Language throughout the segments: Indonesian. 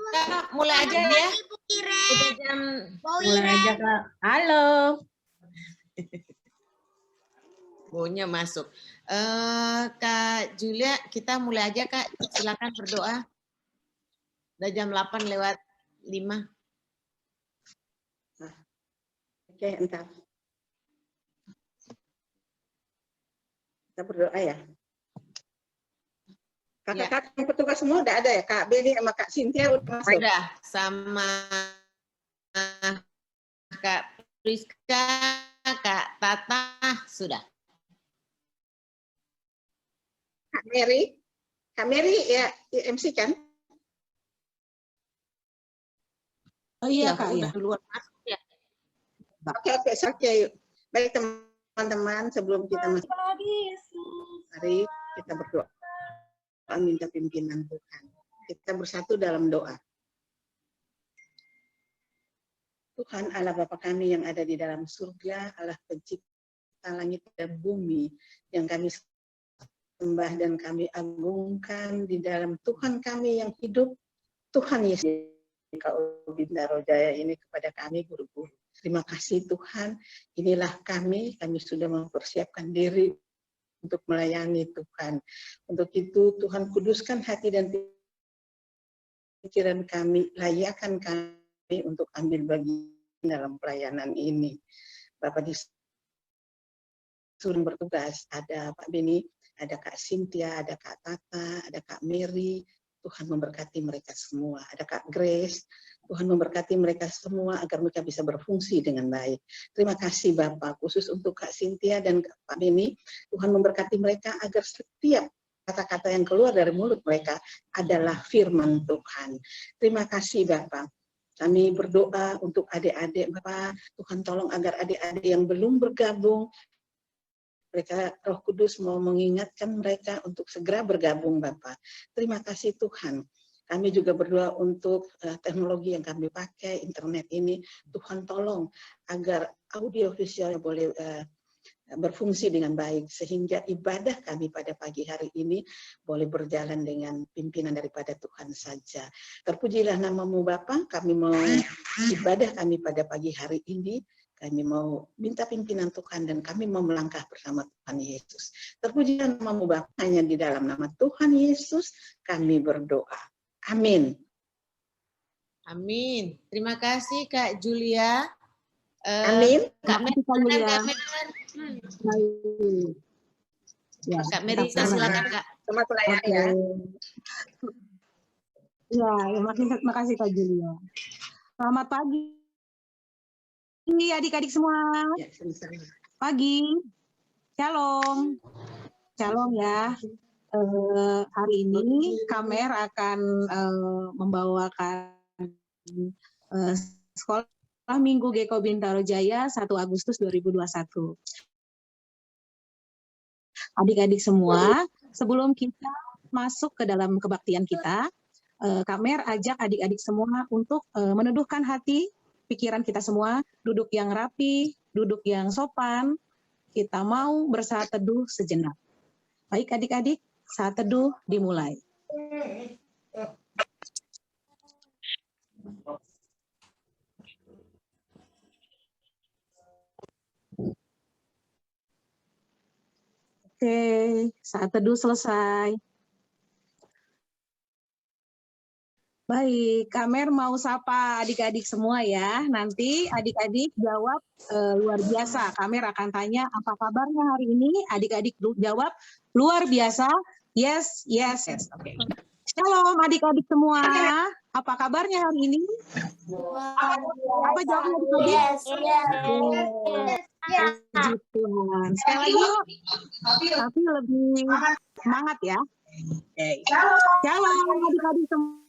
Kak, mulai aja ya. Ibu Ire. Udah jam Mulai aja, Kak. Halo. Bonya masuk. Kak Julia, kita mulai aja Kak. Silakan berdoa. Udah jam 8:05. Oke, entar. Kita berdoa ya. Kakak-kakak yang petugas semua udah ada ya? Kak Beni sama Kak Cynthia udah masuk? Udah, sama Kak Priska, Kak Tata, sudah. Kak Mary ya MC kan? Oh iya Kak ya. Duluan masuk ya. Oke. Baik teman-teman, sebelum kita masuk, mari kita berdoa. Minta pimpinan Tuhan. Kita bersatu dalam doa. Tuhan Allah Bapa kami yang ada di dalam surga, Allah pencipta langit dan bumi, yang kami sembah dan kami agungkan di dalam Tuhan kami yang hidup, Tuhan Yesus Kau Bintaro Jaya ini kepada kami guru-guru. Terima kasih Tuhan, inilah kami sudah mempersiapkan diri untuk melayani Tuhan. Untuk itu Tuhan kuduskan hati dan pikiran kami, layakkan kami untuk ambil bagian dalam pelayanan ini. Bapak disuruh bertugas, ada Pak Beni, ada Kak Cynthia, ada Kak Tata, ada Kak Mary. Tuhan memberkati mereka semua. Ada Kak Grace, Tuhan memberkati mereka semua agar mereka bisa berfungsi dengan baik. Terima kasih Bapak, khusus untuk Kak Cynthia dan Pak Beni, Tuhan memberkati mereka agar setiap kata-kata yang keluar dari mulut mereka adalah firman Tuhan. Terima kasih Bapak. Kami berdoa untuk adik-adik Bapak, Tuhan tolong agar adik-adik yang belum bergabung, mereka Roh Kudus mau mengingatkan mereka untuk segera bergabung Bapak. Terima kasih Tuhan. Kami juga berdoa untuk teknologi yang kami pakai, internet ini. Tuhan tolong agar audio visualnya boleh berfungsi dengan baik. Sehingga ibadah kami pada pagi hari ini boleh berjalan dengan pimpinan daripada Tuhan saja. Terpujilah namamu Bapa, kami mau ibadah kami pada pagi hari ini. Kami mau minta pimpinan Tuhan dan kami mau melangkah bersama Tuhan Yesus. Terpujilah namamu Bapa, hanya di dalam nama Tuhan Yesus kami berdoa. Amin. Amin. Terima kasih Kak Julia. Amin. Kak Mary, Ya, Kak Mary, silakan Kak. Selamat pelayanan ya. Ya, terima kasih Kak Julia. Selamat pagi adik-adik semua. Ya, sama-sama. Pagi. Shalom. Shalom ya. Hari ini Kamer akan membawakan sekolah Minggu Geko Bintaro Jaya 1 Agustus 2021. Adik-adik semua, sebelum kita masuk ke dalam kebaktian kita, Kamer ajak adik-adik semua untuk meneduhkan hati, pikiran kita semua, duduk yang rapi, duduk yang sopan, kita mau bersaat teduh sejenak. Baik adik-adik, saat teduh dimulai. Oke, saat teduh selesai. Baik, Kamer mau sapa adik-adik semua ya. Nanti adik-adik jawab luar biasa. Kamer akan tanya apa kabarnya hari ini. Adik-adik jawab luar biasa. Yes, yes, yes. Oke. Shalom adik-adik semua. Apa kabarnya hari ini? Apa jawabnya adik-adik? Yes. Puji Tuhan. Sekali lagi yuk. Tapi lebih semangat ya. Shalom adik-adik semua.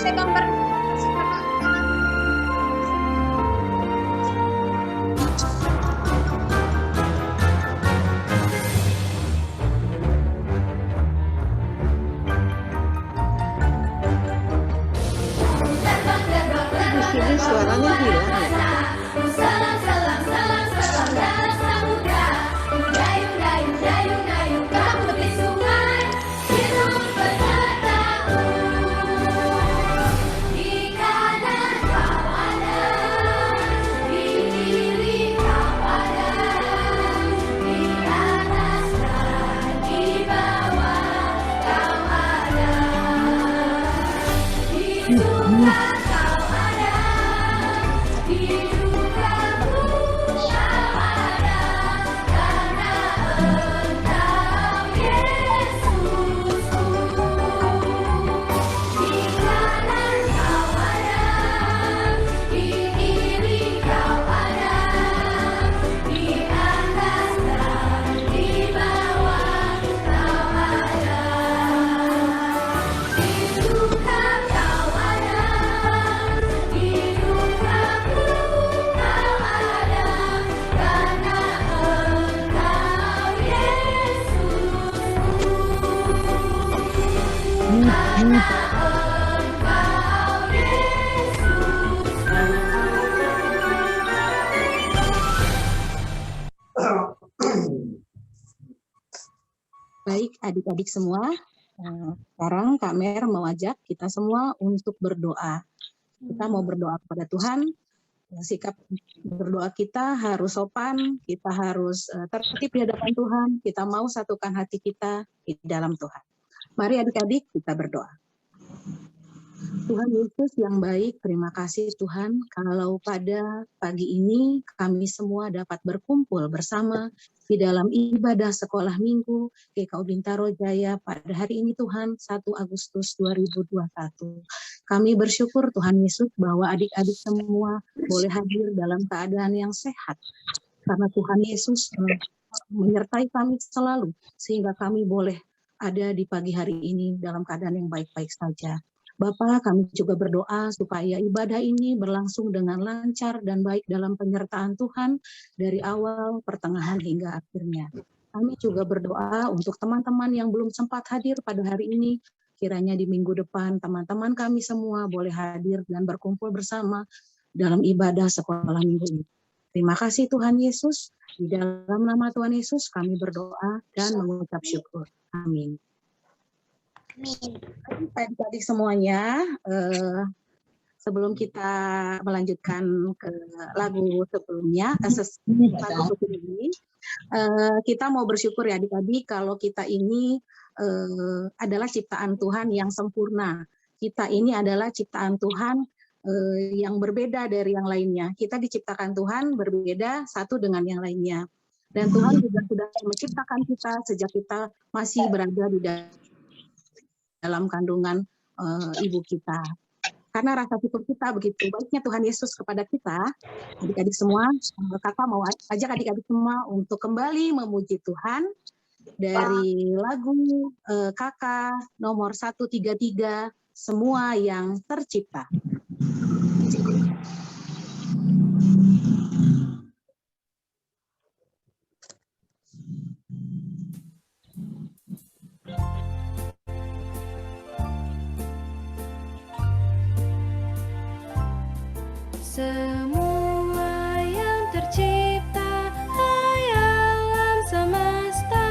kasih gambar. Di sini suaranya hilang ya. Salam salam salam salam dalam samudra, dayung dayung dayung dayung ke putih sungai, Yesus besertamu. Di kanan kau ada, di kiri kau ada, di atas dan di bawah kau ada. Di suka kau ada, di dukamu kau ada, karena Engkau Yesusku. Di kanan kau ada, di kiri kau ada, di atas dan di bawah kau ada. Di suka kau ada, di dukamu kau ada, karena Engkau Yesusku. Karena Engkau Baik adik-adik semua, sekarang Kak Mer mengajak kita semua untuk berdoa. Kita mau berdoa kepada Tuhan. Sikap berdoa kita harus sopan, kita harus tertib di hadapan Tuhan, kita mau satukan hati kita di dalam Tuhan. Mari adik-adik kita berdoa. Tuhan Yesus yang baik, terima kasih Tuhan kalau pada pagi ini kami semua dapat berkumpul bersama di dalam ibadah sekolah minggu GKU Bintaro Jaya pada hari ini Tuhan 1 Agustus 2021. Kami bersyukur Tuhan Yesus bahwa adik-adik semua boleh hadir dalam keadaan yang sehat. Karena Tuhan Yesus menyertai kami selalu sehingga kami boleh ada di pagi hari ini dalam keadaan yang baik-baik saja. Bapa, kami juga berdoa supaya ibadah ini berlangsung dengan lancar dan baik dalam penyertaan Tuhan dari awal, pertengahan, hingga akhirnya. Kami juga berdoa untuk teman-teman yang belum sempat hadir pada hari ini, kiranya di minggu depan teman-teman kami semua boleh hadir dan berkumpul bersama dalam ibadah sekolah minggu ini. Terima kasih Tuhan Yesus, di dalam nama Tuhan Yesus kami berdoa dan mengucap syukur. Amin. Adik-adik semuanya, sebelum kita melanjutkan ke lagu sebelumnya, lagu ini, kita mau bersyukur ya adik-adik kalau kita ini adalah ciptaan Tuhan yang sempurna. Kita ini adalah ciptaan Tuhan yang berbeda dari yang lainnya. Kita diciptakan Tuhan berbeda satu dengan yang lainnya. Dan Tuhan juga sudah menciptakan kita sejak kita masih berada di dalam kandungan ibu kita. Karena rasa syukur kita begitu baiknya Tuhan Yesus kepada kita, adik-adik semua, kakak mau ajak adik-adik semua untuk kembali memuji Tuhan dari lagu kakak nomor 133, Semua yang Tercipta. Semua yang tercipta, hai alam semesta,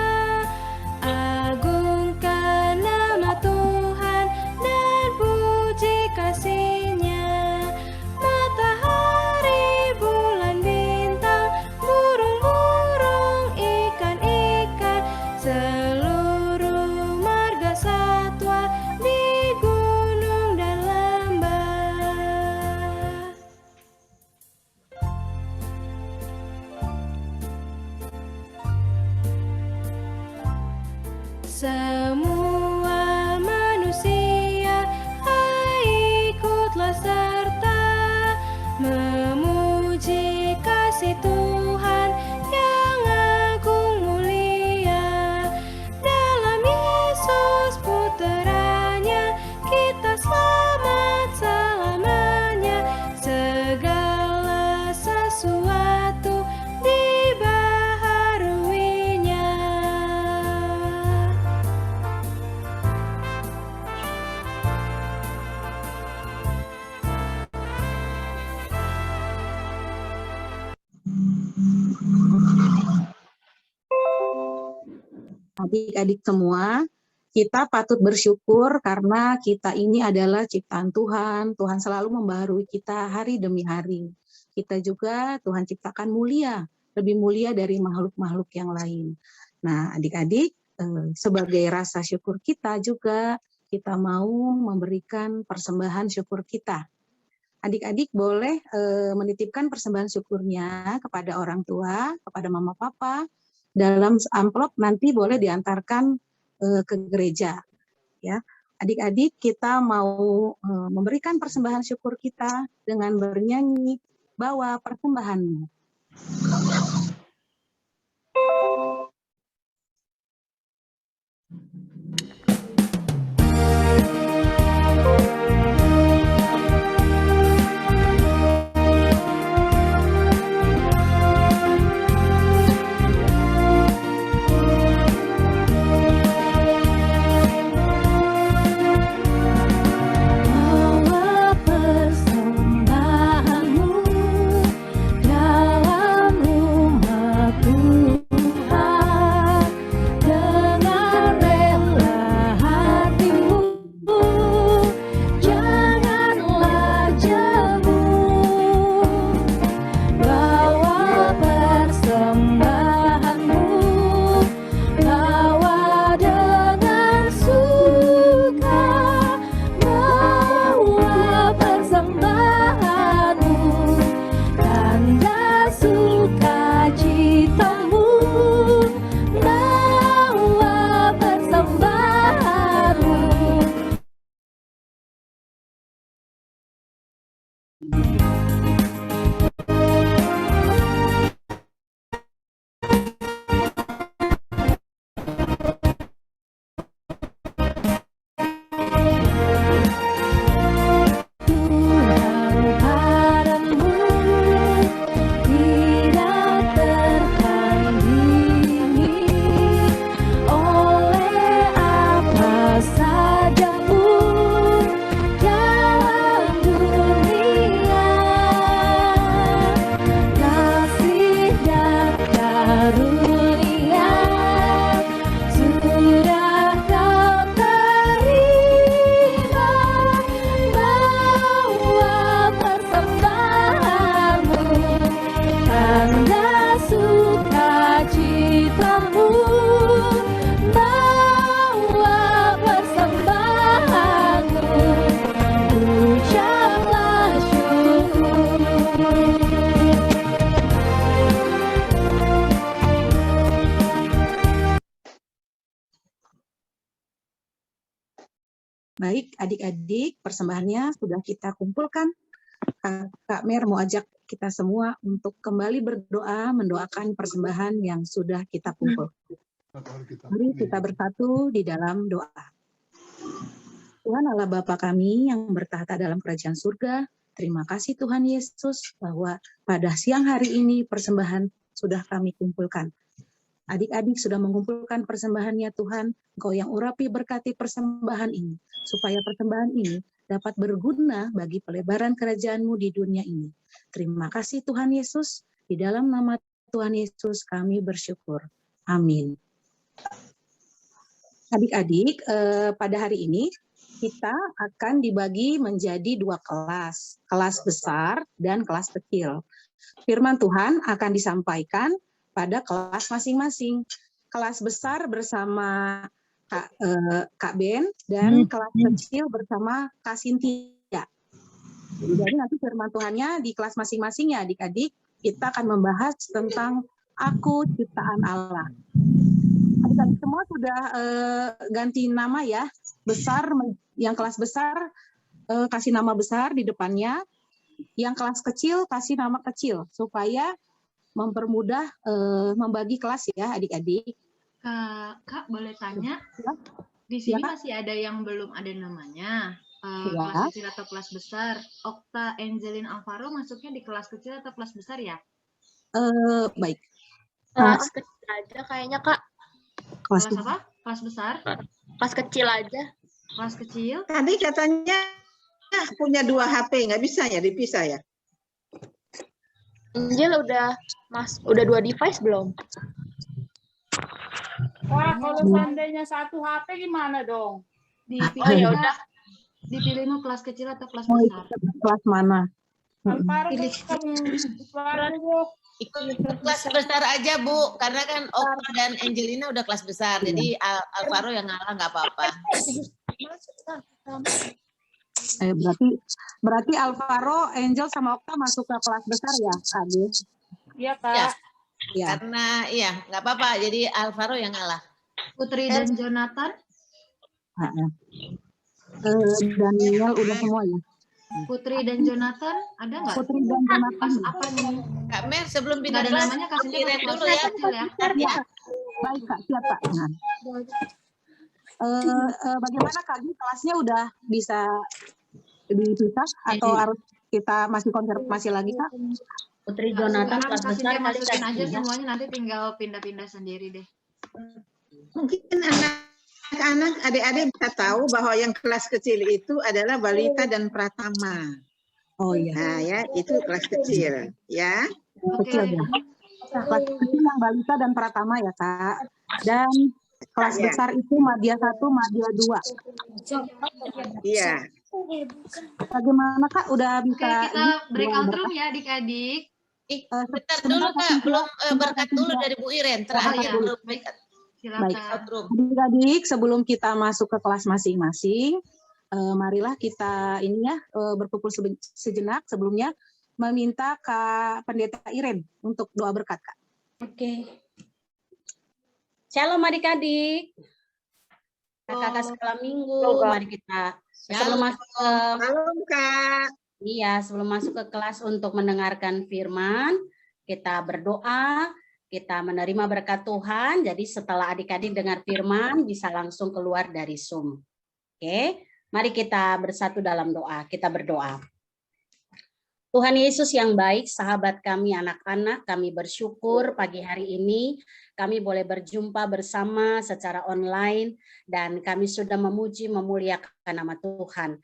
agungkan nama Tuhan dan puji kasih-Nya. Matahari, bulan, bintang, burung-burung, ikan-ikan, seluruh marga satwa di gunung dan lembah. Adik-adik semua, kita patut bersyukur karena kita ini adalah ciptaan Tuhan. Tuhan selalu membaharui kita hari demi hari. Kita juga Tuhan ciptakan mulia, lebih mulia dari makhluk-makhluk yang lain. Nah, adik-adik, sebagai rasa syukur kita juga, kita mau memberikan persembahan syukur kita. Adik-adik boleh menitipkan persembahan syukurnya kepada orang tua, kepada mama papa, dalam amplop nanti boleh diantarkan ke gereja. Ya, adik-adik kita mau memberikan persembahan syukur kita dengan bernyanyi bawa persembahanmu. Bawa persembahanmu dalam rumah Tuhan dengan rela hatimu, janganlah jemu. Bawa persembahanmu, bawa dengan suka, bawa persembahanmu, tanda sukacitamu, bawa persembahanmu. Tuhan padamu tidak tertandingi oleh apa saja pun dalam dunia. Kasih dan karunia sudah kau terima, bawa persembahanmu, tanda sukacitamu, bawa persembahanmu, ucaplah syukur. Baik, adik-adik, persembahannya sudah kita kumpulkan. Kak Mer mau ajak kita semua untuk kembali berdoa, mendoakan persembahan yang sudah kita kumpul. Mari kita bersatu di dalam doa. Tuhan Allah Bapa kami yang bertahta dalam kerajaan surga, terima kasih Tuhan Yesus bahwa pada siang hari ini persembahan sudah kami kumpulkan. Adik-adik sudah mengumpulkan persembahannya Tuhan, Engkau yang urapi berkati persembahan ini, supaya persembahan ini dapat berguna bagi pelebaran kerajaan-Mu di dunia ini. Terima kasih Tuhan Yesus, di dalam nama Tuhan Yesus kami bersyukur. Amin. Adik-adik, pada hari ini kita akan dibagi menjadi 2 kelas, kelas besar dan kelas kecil. Firman Tuhan akan disampaikan pada kelas masing-masing. Kelas besar bersama Kak Ben dan kelas kecil bersama Kak Cynthia. Jadi nanti firman Tuhannya di kelas masing-masing ya adik-adik, kita akan membahas tentang aku ciptaan Allah. Adik-adik semua sudah ganti nama ya, besar, yang kelas besar kasih nama besar di depannya, yang kelas kecil kasih nama kecil, supaya mempermudah membagi kelas ya adik-adik. Kak, boleh tanya? Ya. Di sini Ya, Kak. masih ada yang belum ada namanya. Ya. Kelas kecil atau kelas besar. Okta Angelin Alvaro masuknya di kelas kecil atau kelas besar ya? Baik. Kelas kecil aja kayaknya, Kak. Kelas Kelas apa? Kelas besar? Kelas kecil aja. Kelas kecil? Tadi katanya punya 2 HP, nggak bisa ya dipisah ya? Angel udah 2 device belum? Wah, kalau seandainya satu HP gimana dong? Dipilih, ya udah. dipilih mau kelas kecil atau kelas Mau besar. ikut kelas mana? Alvaro Pilih. Ikut kelas besar aja Bu, karena kan Okta dan Angelina udah kelas besar, jadi Alvaro yang ngalah nggak apa-apa. Berarti Alvaro, Angel sama Okta masuk ke kelas besar ya, Kak Ade? Iya, Ya, Kak. Ya. karena iya nggak apa-apa, jadi Alvaro yang ngalah. Putri dan Jonathan. Daniel udah semua ya. Putri dan Jonathan ada nggak? Putri dan Jonathan. Kelas apa nih? Kak Mer, sebelum Nggak pindah ada kelas, namanya, Kak Sintia kirim pakai dulu kelas ya. kecil ya. Ya. Baik Kak, siap Kak. Nah. Bagaimana Kak, Adi, kelasnya udah bisa dipisah atau harus kita masih konfirmasi lagi Kak? Putri Jonathan Sekarang kelas Kak besar Sintia kali masukin Kak aja ya. semuanya, nanti tinggal pindah-pindah sendiri deh. Mungkin anak-anak, adik-adik bisa tahu bahwa yang kelas kecil itu adalah balita dan pratama. Oh iya. Nah ya, itu kelas kecil ya. Oke. Kecil ya. Kelas kecil yang balita dan pratama ya Kak. Dan kelas Ya. besar itu Madya 1, Madya 2. Iya. Bagaimana Kak, udah Oke, bisa kita breakout room ya adik-adik. Bentar dulu Kak, belum berkat dulu dari Bu Iren, terakhir iya. belum berkat. Baik. Silakan. Room. Adik-adik, sebelum kita masuk ke kelas masing-masing, marilah kita ini ya berkumpul sejenak. Sebelumnya meminta Kak Pendeta Iren untuk doa berkat Kak. Oke. Shalom adik-adik. Kakak sekolah minggu, mari kita sebelum masuk ke Halo Kak. sebelum masuk ke kelas untuk mendengarkan firman, kita berdoa, kita menerima berkat Tuhan. Jadi setelah adik-adik dengar firman bisa langsung keluar dari Zoom. Oke, mari kita bersatu dalam doa. Kita berdoa. Tuhan Yesus yang baik, sahabat kami anak-anak, kami bersyukur pagi hari ini kami boleh berjumpa bersama secara online dan kami sudah memuji memuliakan nama Tuhan.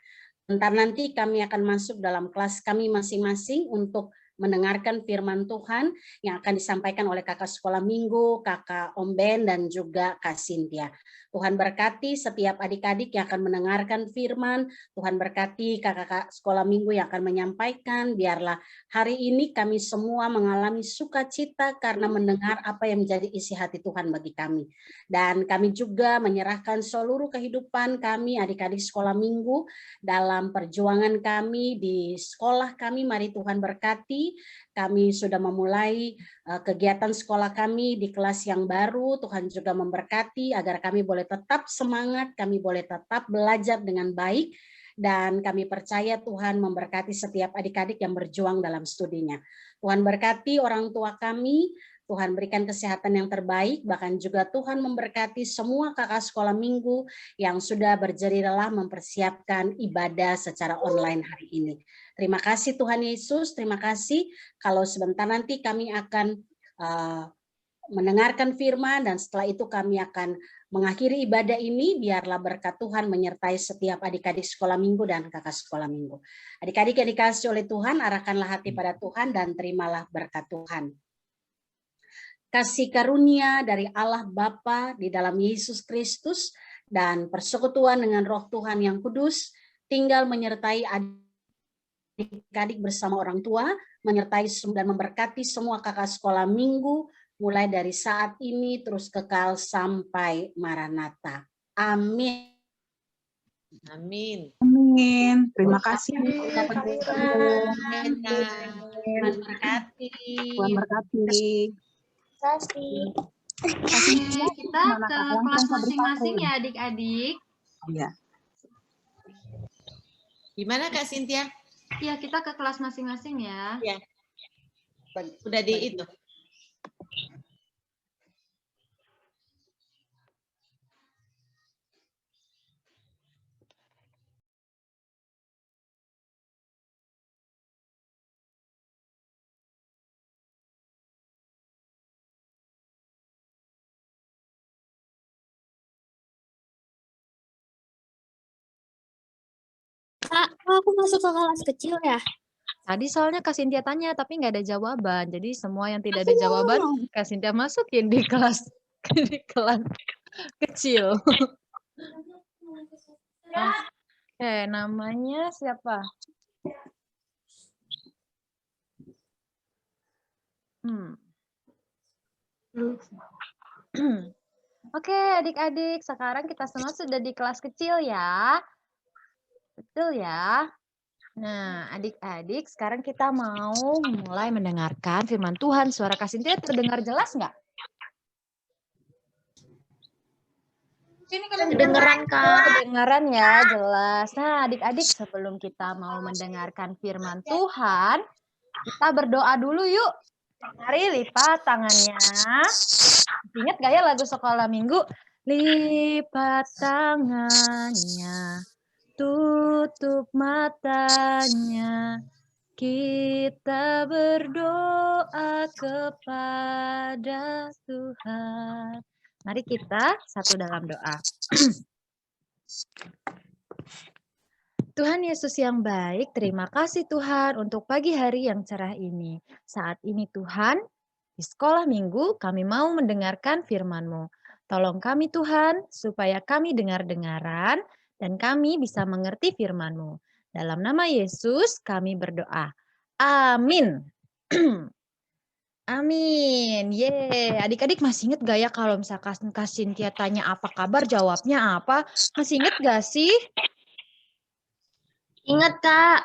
Bentar nanti kami akan masuk dalam kelas kami masing-masing untuk mendengarkan firman Tuhan yang akan disampaikan oleh kakak sekolah minggu, kakak Om Ben, dan juga Kak Sintia. Tuhan berkati setiap adik-adik yang akan mendengarkan firman, Tuhan berkati kakak sekolah minggu yang akan menyampaikan, biarlah hari ini kami semua mengalami sukacita karena mendengar apa yang menjadi isi hati Tuhan bagi kami. Dan kami juga menyerahkan seluruh kehidupan kami, adik-adik sekolah minggu, dalam perjuangan kami di sekolah kami, mari Tuhan berkati. Kami sudah memulai kegiatan sekolah kami di kelas yang baru. Tuhan juga memberkati agar kami boleh tetap semangat, kami boleh tetap belajar dengan baik, dan kami percaya Tuhan memberkati setiap adik-adik yang berjuang dalam studinya. Tuhan berkati orang tua kami, Tuhan berikan kesehatan yang terbaik, bahkan juga Tuhan memberkati semua kakak sekolah minggu yang sudah berjeri lelah mempersiapkan ibadah secara online hari ini. Terima kasih Tuhan Yesus, terima kasih. Kalau sebentar nanti kami akan mendengarkan firman dan setelah itu kami akan mengakhiri ibadah ini, biarlah berkat Tuhan menyertai setiap adik-adik sekolah minggu dan kakak sekolah minggu. Adik-adik yang dikasihi oleh Tuhan, arahkanlah hati pada Tuhan dan terimalah berkat Tuhan. Kasih karunia dari Allah Bapa di dalam Yesus Kristus dan persekutuan dengan Roh Tuhan yang kudus tinggal menyertai adik-adik bersama orang tua, menyertai dan memberkati semua kakak sekolah minggu mulai dari saat ini terus kekal sampai Maranatha. Amin. Amin. Amin. Terima kasih. Tuhan berkati. Tuhan berkati. Kita ke kelas masing-masing ya adik-adik. Iya. Gimana Kak Sintia? Iya, kita ke kelas masing-masing ya. Ya. Udah di itu. Kak, kok aku masuk ke kelas kecil ya? Tadi soalnya Kak Sintia tanya, tapi nggak ada jawaban. Jadi semua yang tidak ada jawaban, Kak Sintia masukin di kelas. Di kelas. Kecil. Oke, namanya siapa? Oke, adik-adik, sekarang kita semua sudah di kelas kecil ya. Betul ya? Nah, adik-adik, sekarang kita mau mulai mendengarkan firman Tuhan. Suara Kak Cynthia terdengar jelas nggak? Kedengeran, Kak. Kedengaran ya, jelas. Nah, adik-adik, sebelum kita mau mendengarkan firman Tuhan, kita berdoa dulu yuk. Mari lipat tangannya. Ingat gak ya lagu sekolah minggu? Lipat tangannya, tutup matanya, kita berdoa kepada Tuhan. Mari kita satu dalam doa. Tuhan Yesus yang baik, terima kasih Tuhan untuk pagi hari yang cerah ini. Saat ini Tuhan, di sekolah minggu kami mau mendengarkan firman-Mu. Tolong kami Tuhan, supaya kami dengar-dengaran dan kami bisa mengerti firman-Mu. Dalam nama Yesus kami berdoa. Amin. Amin. Ye, adik-adik masih inget gak ya kalau misalkan Kak Cynthia tanya apa kabar, jawabnya apa? Masih inget gak sih? Ingat, Kak.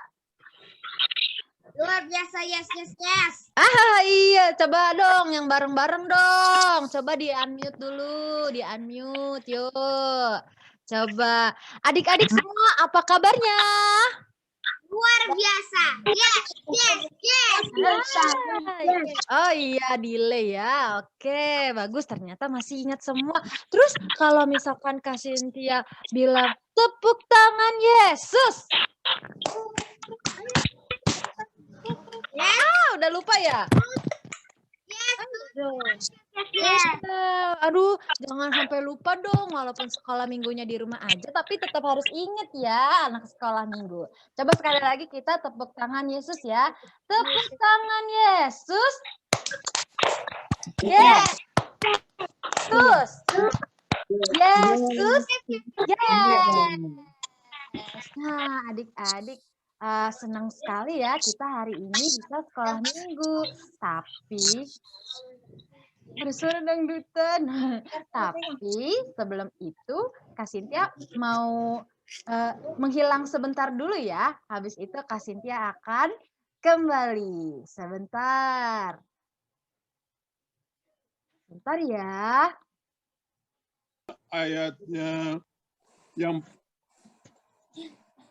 Luar biasa, yes, yes, yes. Ah iya, coba dong yang bareng-bareng dong. Coba di-unmute dulu, di-unmute yuk. Coba, adik-adik semua apa kabarnya? Luar biasa. Yes, yes, yes. Oh iya, delay ya. Oke, bagus. Ternyata masih ingat semua. Terus kalau misalkan Kak Cynthia bilang tepuk tangan Yesus. Udah lupa ya? Aduh, jangan sampai lupa dong. Walaupun sekolah minggunya di rumah aja, tapi tetap harus ingat ya anak sekolah minggu. Coba sekali lagi kita tepuk tangan Yesus ya. Tepuk tangan Yesus. Yes. Yesus. Yesus. Yes. Nah, adik-adik, senang sekali ya kita hari ini bisa sekolah minggu. Tapi ada suara dangdutan. Tapi sebelum itu Kak Cynthia mau menghilang sebentar dulu ya. Habis itu Kak Cynthia akan kembali. Sebentar. Sebentar ya. Ayatnya yang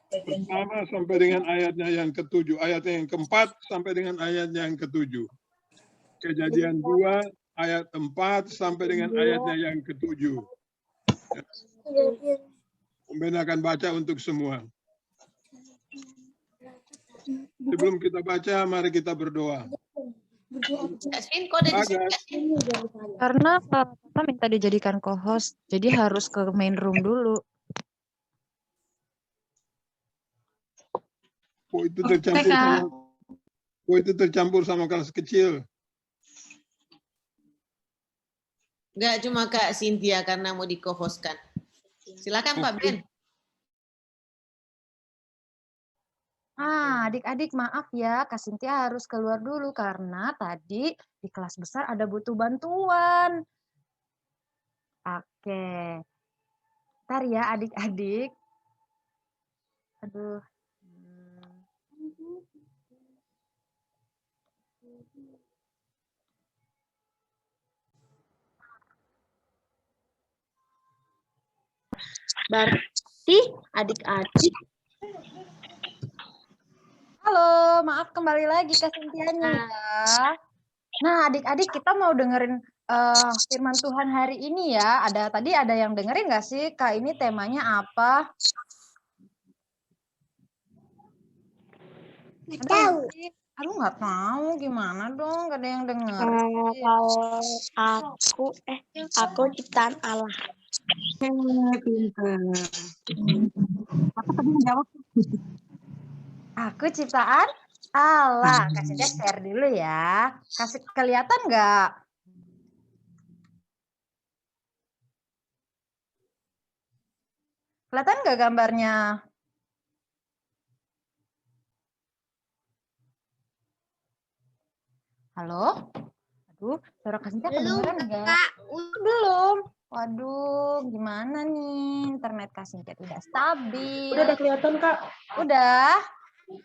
pertama sampai dengan ayatnya yang ke-7. Ayatnya yang ke-4 sampai dengan ayatnya yang ke-7. Kejadian 2 ayat 4 sampai dengan ayatnya yang ke-7. Pembina akan baca untuk semua. Sebelum kita baca, mari kita berdoa. Karena Papa minta dijadikan co-host, jadi harus ke main room dulu. Itu tercampur sama kelas kecil. Enggak cuma Kak Cynthia karena mau di-co-hostkan. Silakan Pak Ben. Adik-adik maaf ya, Kak Cynthia harus keluar dulu karena tadi di kelas besar ada butuh bantuan. Oke. Ntar ya adik-adik. Aduh. Berarti adik-adik. Halo, maaf kembali lagi Kak Cynthia-nya ya. Nah, adik-adik kita mau dengerin firman Tuhan hari ini ya. Tadi ada yang dengerin nggak sih Kak, ini temanya apa? Aduh nggak tahu gimana dong, gak ada yang dengerin. Kalau aku ciptaan Allah. Pinter. Apa tadi yang jawab? Aku ciptaan Allah. Kak Cynthia share dulu ya. Kasih kelihatan nggak? Kelihatan nggak gambarnya? Halo? Aduh, suara Kak Sintia kedengeran nggak? Belum. Waduh, gimana nih? Internet Kak Sintia tidak stabil. Udah kelihatan, Kak. Udah?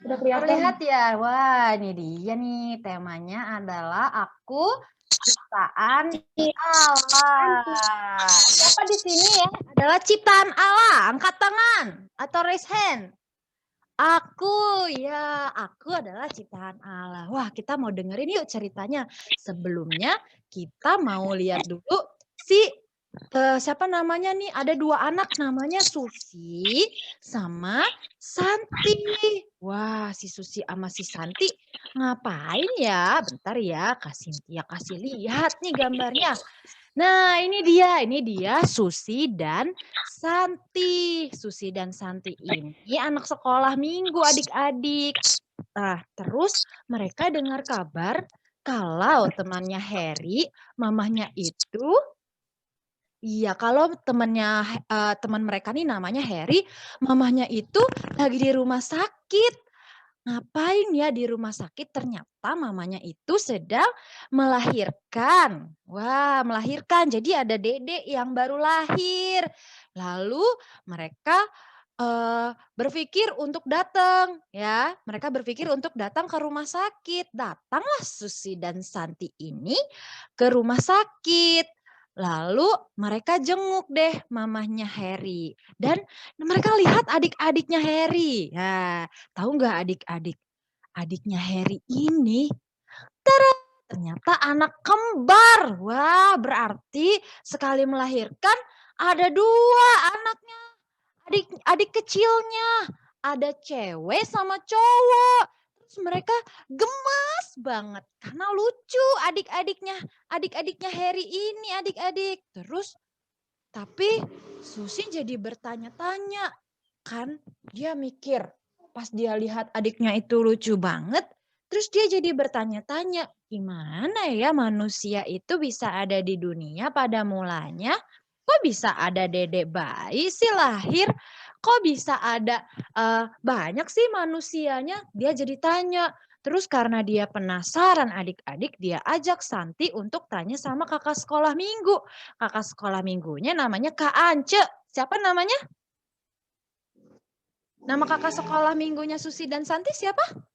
Udah kelihatan. Terlihat ya? Wah, ini dia nih. Temanya adalah aku ciptaan Allah. Siapa di sini ya? Adalah ciptaan Allah. Angkat tangan atau raise hand. Aku adalah ciptaan Allah. Wah, kita mau dengerin yuk ceritanya. Sebelumnya kita mau lihat dulu siapa namanya nih? Ada 2 anak namanya Susi sama Santi. Wah, si Susi sama si Santi ngapain ya? Bentar ya, Kak Sintia kasih lihat nih gambarnya. Nah, ini dia Susi dan Santi. Susi dan Santi ini anak sekolah minggu adik-adik. Nah, terus mereka dengar kabar kalau temannya Harry, mamahnya itu kalau teman mereka nih namanya Harry, mamahnya itu lagi di rumah sakit. Ngapain ya di rumah sakit? Ternyata mamanya itu sedang melahirkan. Wah, melahirkan. Jadi ada dedek yang baru lahir. Lalu mereka berpikir untuk datang ya. Mereka berpikir untuk datang ke rumah sakit. Datanglah Susi dan Santi ini ke rumah sakit. Lalu mereka jenguk deh mamahnya Harry. Dan mereka lihat adik-adiknya Harry. Nah, tahu nggak adik-adik? Adiknya Harry ini ternyata anak kembar. Wah, berarti sekali melahirkan ada 2 anaknya. Adik kecilnya. Ada cewek sama cowok. Terus mereka gemas banget karena lucu adik-adiknya Harry ini adik-adik. Terus tapi Susi jadi bertanya-tanya kan, dia mikir pas dia lihat adiknya itu lucu banget, terus dia jadi bertanya-tanya gimana ya manusia itu bisa ada di dunia pada mulanya? Kok bisa ada dedek bayi sih lahir? Kok bisa ada banyak sih manusianya? Dia jadi tanya. Terus karena dia penasaran adik-adik, dia ajak Santi untuk tanya sama kakak sekolah minggu. Kakak sekolah minggunya namanya Kak Ance. Siapa namanya? Nama kakak sekolah minggunya Susi dan Santi siapa?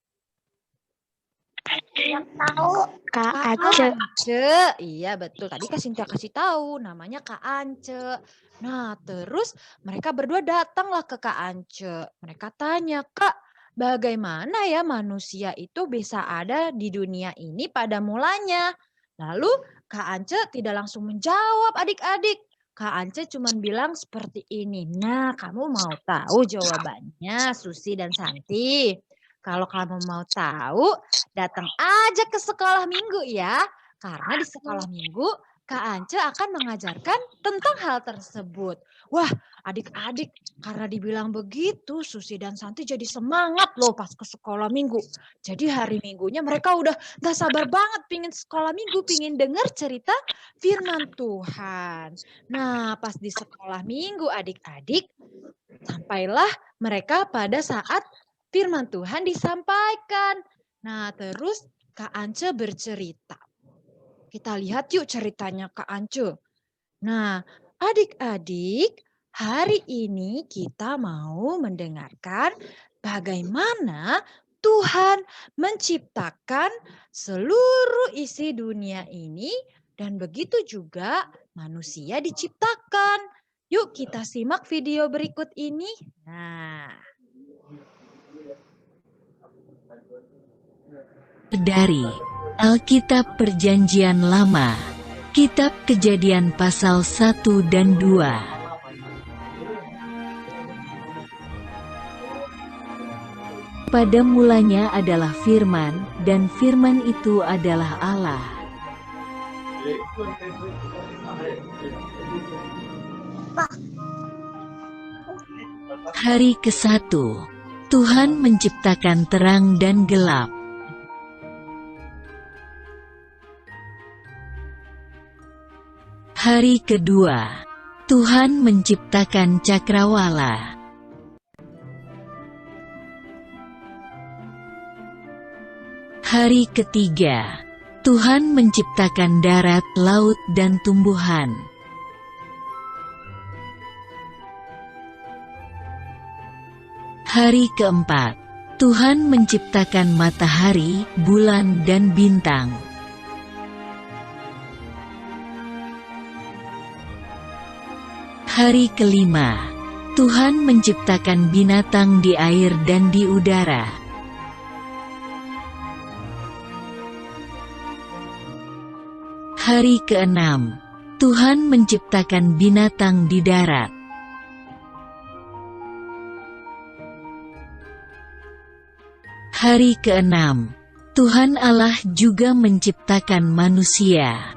Yang tahu Kak Ance. Ance. Iya betul. Tadi Kak Sintia kasih tahu namanya Kak Ance. Nah terus mereka berdua datanglah ke Kak Ance. Mereka tanya, Kak, bagaimana ya manusia itu bisa ada di dunia ini pada mulanya? Lalu Kak Ance tidak langsung menjawab adik-adik. Kak Ance cuma bilang seperti ini. Nah kamu mau tahu jawabannya Susi dan Santi? Kalau kamu mau tahu, datang aja ke sekolah minggu ya. Karena di sekolah minggu, Kak Ance akan mengajarkan tentang hal tersebut. Wah, adik-adik, karena dibilang begitu, Susi dan Santi jadi semangat loh pas ke sekolah minggu. Jadi hari minggunya mereka udah gak sabar banget pingin sekolah minggu, pingin dengar cerita firman Tuhan. Nah, pas di sekolah minggu adik-adik, sampailah mereka pada saat firman Tuhan disampaikan. Nah, terus Kak Ance bercerita. Kita lihat yuk ceritanya Kak Ance. Nah, adik-adik, hari ini kita mau mendengarkan bagaimana Tuhan menciptakan seluruh isi dunia ini dan begitu juga manusia diciptakan. Yuk kita simak video berikut ini. Nah, dari Alkitab Perjanjian Lama, Kitab Kejadian pasal 1 dan 2. Pada mulanya adalah firman, dan firman itu adalah Allah. Hari ke-1, Tuhan menciptakan terang dan gelap. Hari kedua, Tuhan menciptakan cakrawala. Hari ketiga, Tuhan menciptakan darat, laut, dan tumbuhan. Hari keempat, Tuhan menciptakan matahari, bulan, dan bintang. Hari kelima, Tuhan menciptakan binatang di air dan di udara. Hari keenam, Tuhan menciptakan binatang di darat. Hari keenam, Tuhan Allah juga menciptakan manusia.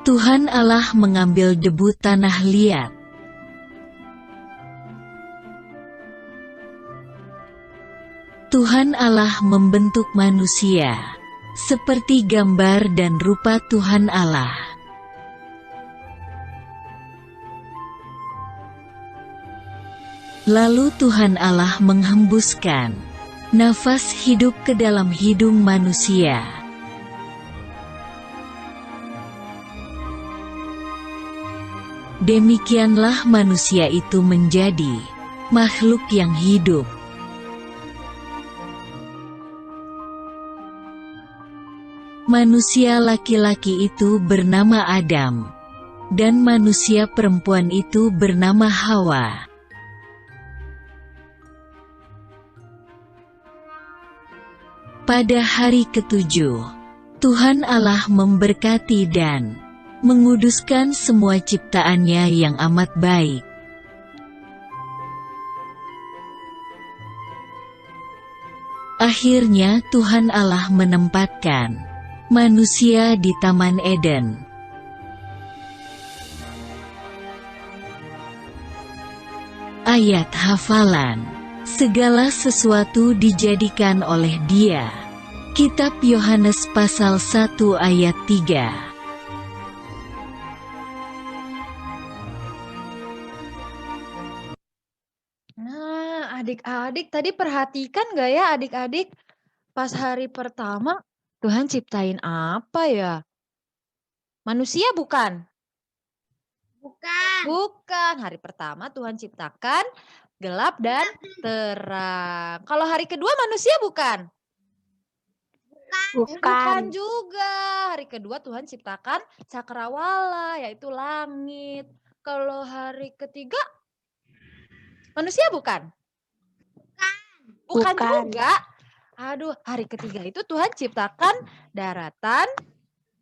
Tuhan Allah mengambil debu tanah liat. Tuhan Allah membentuk manusia seperti gambar dan rupa Tuhan Allah. Lalu Tuhan Allah menghembuskan nafas hidup ke dalam hidung manusia. Demikianlah manusia itu menjadi makhluk yang hidup. Manusia laki-laki itu bernama Adam, dan manusia perempuan itu bernama Hawa. Pada hari ketujuh, Tuhan Allah memberkati dan menguduskan semua ciptaannya yang amat baik. Akhirnya Tuhan Allah menempatkan manusia di Taman Eden. Ayat hafalan. Segala sesuatu dijadikan oleh Dia. Kitab Yohanes pasal 1 ayat 3. Nah, adik-adik tadi perhatikan nggak ya adik-adik? Pas hari pertama Tuhan ciptain apa ya? Manusia bukan? Bukan. Bukan. Hari pertama Tuhan ciptakan gelap dan terang. Kalau hari kedua manusia bukan? Bukan juga. Hari kedua Tuhan ciptakan cakrawala, yaitu langit. Kalau hari ketiga manusia bukan? Bukan juga. Aduh, hari ketiga itu Tuhan ciptakan daratan,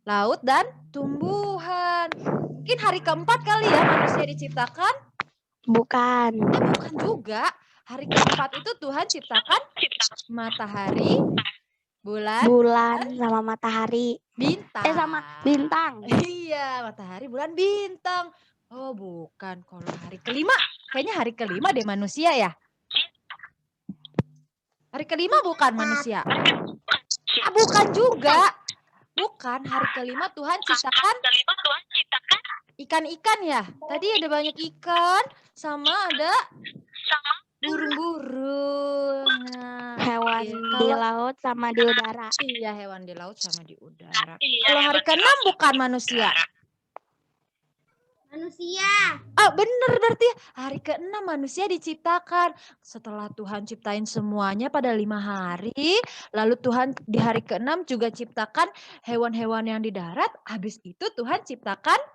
laut, dan tumbuhan. Mungkin hari keempat kali ya manusia diciptakan? Bukan. Bukan juga. Hari keempat itu Tuhan ciptakan matahari, bulan sama matahari. bintang. Sama bintang. Iya, matahari, bulan, bintang. Oh, bukan. Kalau hari kelima, kayaknya hari kelima deh manusia ya. Hari kelima bukan manusia. Bukan juga. Bukan, hari kelima Tuhan ciptakan ikan-ikan ya. Tadi ada banyak ikan, sama ada burung-burung. Nah, Hewan di laut sama di udara. Iya, hewan di laut sama di udara. Kalau hari ke-6 bukan manusia. Manusia. Ah, bener berarti hari ke-6 manusia diciptakan. Setelah Tuhan ciptain semuanya pada 5 hari, lalu Tuhan di hari ke-6 juga ciptakan hewan-hewan yang di darat. Habis itu Tuhan ciptakannya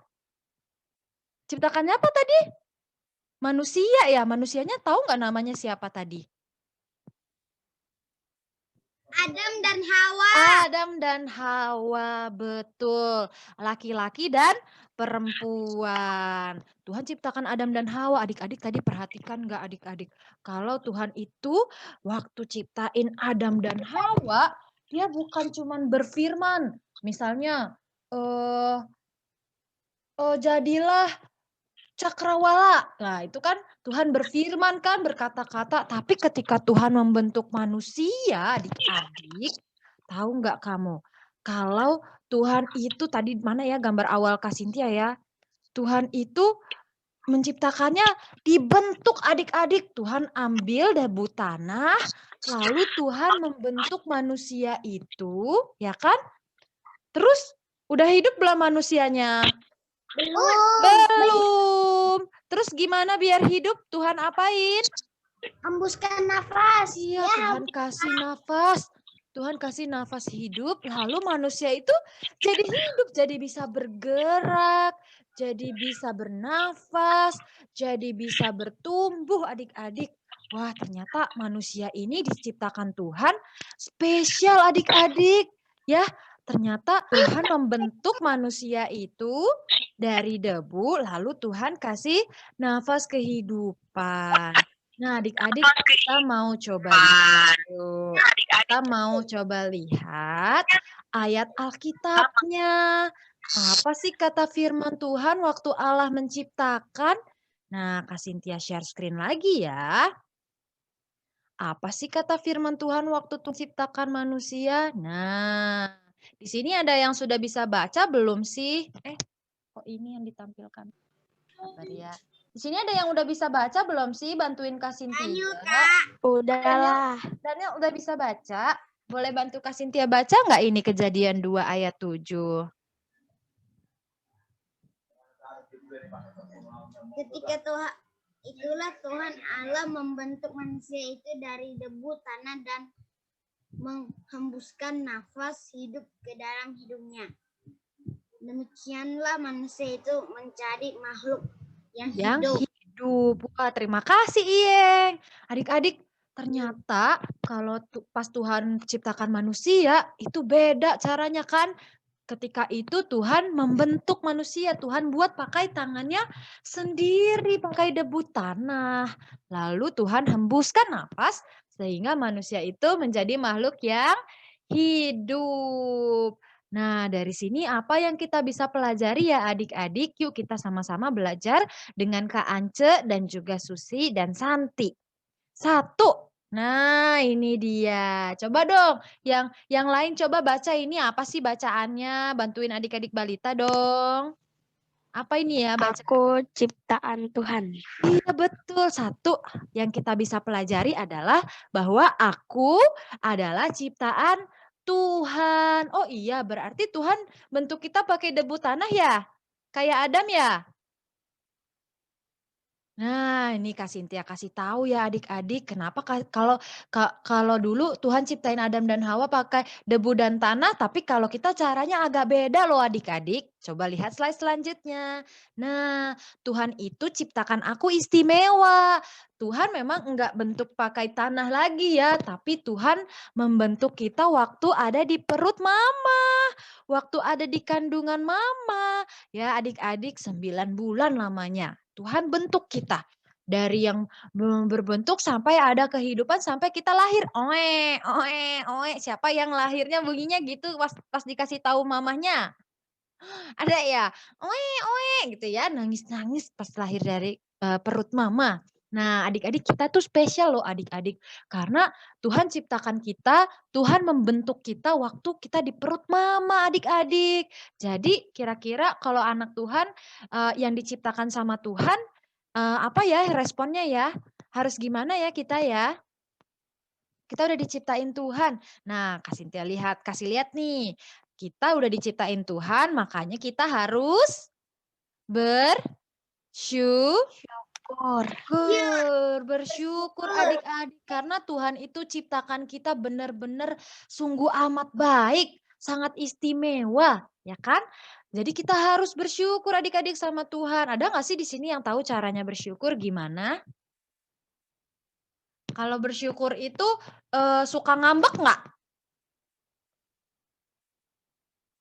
apa tadi? Manusia ya, manusianya tahu nggak namanya siapa tadi? Adam dan Hawa. Adam dan Hawa, betul. Laki-laki dan perempuan. Tuhan ciptakan Adam dan Hawa. Adik-adik tadi perhatikan nggak adik-adik? Kalau Tuhan itu waktu ciptain Adam dan Hawa, dia bukan cuman berfirman. Misalnya, jadilah cakrawala. Nah, itu kan Tuhan berfirman kan, berkata-kata. Tapi ketika Tuhan membentuk manusia, adik-adik, tahu nggak kamu? Kalau Tuhan itu tadi mana ya gambar awal Kak Cynthia ya? Tuhan itu menciptakannya dibentuk adik-adik. Tuhan ambil debu tanah, lalu Tuhan membentuk manusia itu, ya kan? Terus udah hidup belum manusianya? Belum. Terus gimana biar hidup? Tuhan apain? Hembuskan nafas. Iya, Tuhan kasih nafas. Tuhan kasih nafas hidup, lalu manusia itu jadi hidup, jadi bisa bergerak, jadi bisa bernafas, jadi bisa bertumbuh adik-adik. Wah, ternyata manusia ini diciptakan Tuhan spesial adik-adik. Ya, ternyata Tuhan membentuk manusia itu dari debu, lalu Tuhan kasih nafas kehidupan. Nah, adik-adik kita mau coba lihat yuk. Kita mau coba lihat ayat Alkitabnya. Apa sih kata firman Tuhan waktu Allah menciptakan? Nah, Kak Cynthia share screen lagi ya. Apa sih kata firman Tuhan waktu menciptakan manusia? Nah, di sini ada yang sudah bisa baca belum sih? Kok ini yang ditampilkan? Sabar ya. Di sini ada yang udah bisa baca belum sih? Bantuin Kak Cynthia. Udahlah. Daniel udah bisa baca? Boleh bantu Kak Cynthia baca nggak ini Kejadian 2 ayat 7? Ketika itulah Tuhan Allah membentuk manusia itu dari debu tanah dan menghembuskan nafas hidup ke dalam hidungnya. Demikianlah manusia itu menjadi makhluk yang hidup. Wah, terima kasih Iyeng. Adik-adik, ternyata kalau pas Tuhan ciptakan manusia itu beda caranya kan? Ketika itu Tuhan membentuk manusia, Tuhan buat pakai tangannya sendiri, pakai debu tanah. Lalu Tuhan hembuskan nafas sehingga manusia itu menjadi makhluk yang hidup. Nah, dari sini apa yang kita bisa pelajari ya adik-adik? Yuk kita sama-sama belajar dengan Kak Ance dan juga Susi dan Santi. 1. Nah, ini dia. Coba dong, yang lain coba baca ini apa sih bacaannya? Bantuin adik-adik balita dong. Apa ini ya baca? Aku ciptaan Tuhan. Iya betul. 1 yang kita bisa pelajari adalah bahwa aku adalah ciptaan Tuhan. Oh iya, berarti Tuhan bentuk kita pakai debu tanah ya? Kayak Adam ya? Nah, ini Kak Cynthia kasih tahu ya adik-adik, kenapa kalau dulu Tuhan ciptain Adam dan Hawa pakai debu dan tanah, tapi kalau kita caranya agak beda loh adik-adik. Coba lihat slide selanjutnya. Nah, Tuhan itu ciptakan aku istimewa. Tuhan memang enggak bentuk pakai tanah lagi ya, tapi Tuhan membentuk kita waktu ada di perut mama, waktu ada di kandungan mama. Ya adik-adik 9 bulan lamanya. Tuhan bentuk kita dari yang belum berbentuk sampai ada kehidupan sampai kita lahir. Oe, oe, oe. Siapa yang lahirnya bunyinya gitu pas dikasih tahu mamahnya? Ada ya? Oe, oe gitu ya, nangis-nangis pas lahir dari perut mama. Nah, adik-adik kita tuh spesial loh adik-adik. Karena Tuhan ciptakan kita, Tuhan membentuk kita waktu kita di perut mama adik-adik. Jadi kira-kira kalau anak Tuhan yang diciptakan sama Tuhan, apa ya responnya ya? Harus gimana ya kita ya? Kita udah diciptain Tuhan. Nah, kasih lihat nih. Kita udah diciptain Tuhan, makanya kita harus bersyukur adik-adik karena Tuhan itu ciptakan kita benar-benar sungguh amat baik, sangat istimewa, ya kan? Jadi kita harus bersyukur adik-adik sama Tuhan. Ada nggak sih di sini yang tahu caranya bersyukur gimana? Kalau bersyukur itu suka ngambek nggak?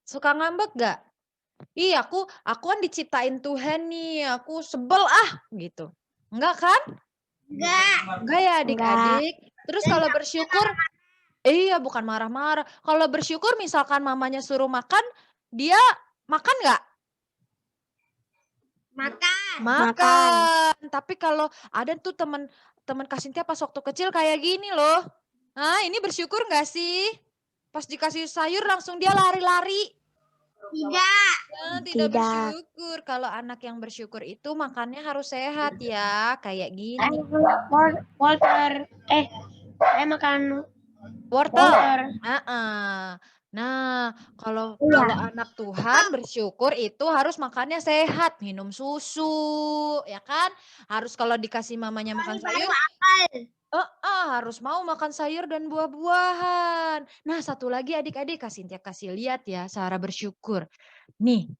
Suka ngambek nggak? Ih, aku kan diciptain Tuhan nih, aku sebel gitu. Enggak kan? Enggak ya adik-adik. Terus kalau bersyukur, iya bukan marah-marah. Kalau bersyukur misalkan mamanya suruh makan, dia makan nggak? Makan. Tapi kalau ada tuh teman Kak Cynthia pas waktu kecil kayak gini loh. Nah ini bersyukur nggak sih? Pas dikasih sayur langsung dia lari-lari. Tidak. Tidak bersyukur. Kalau anak yang bersyukur itu makannya harus sehat ya, kayak gini. Water. Saya makan Wortel. Nah, kalau anak Tuhan bersyukur itu harus makannya sehat, minum susu, ya kan? Harus kalau dikasih mamanya makan sayur, harus mau makan sayur dan buah-buahan. Nah, satu lagi adik-adik, kasih lihat ya cara bersyukur. Nih,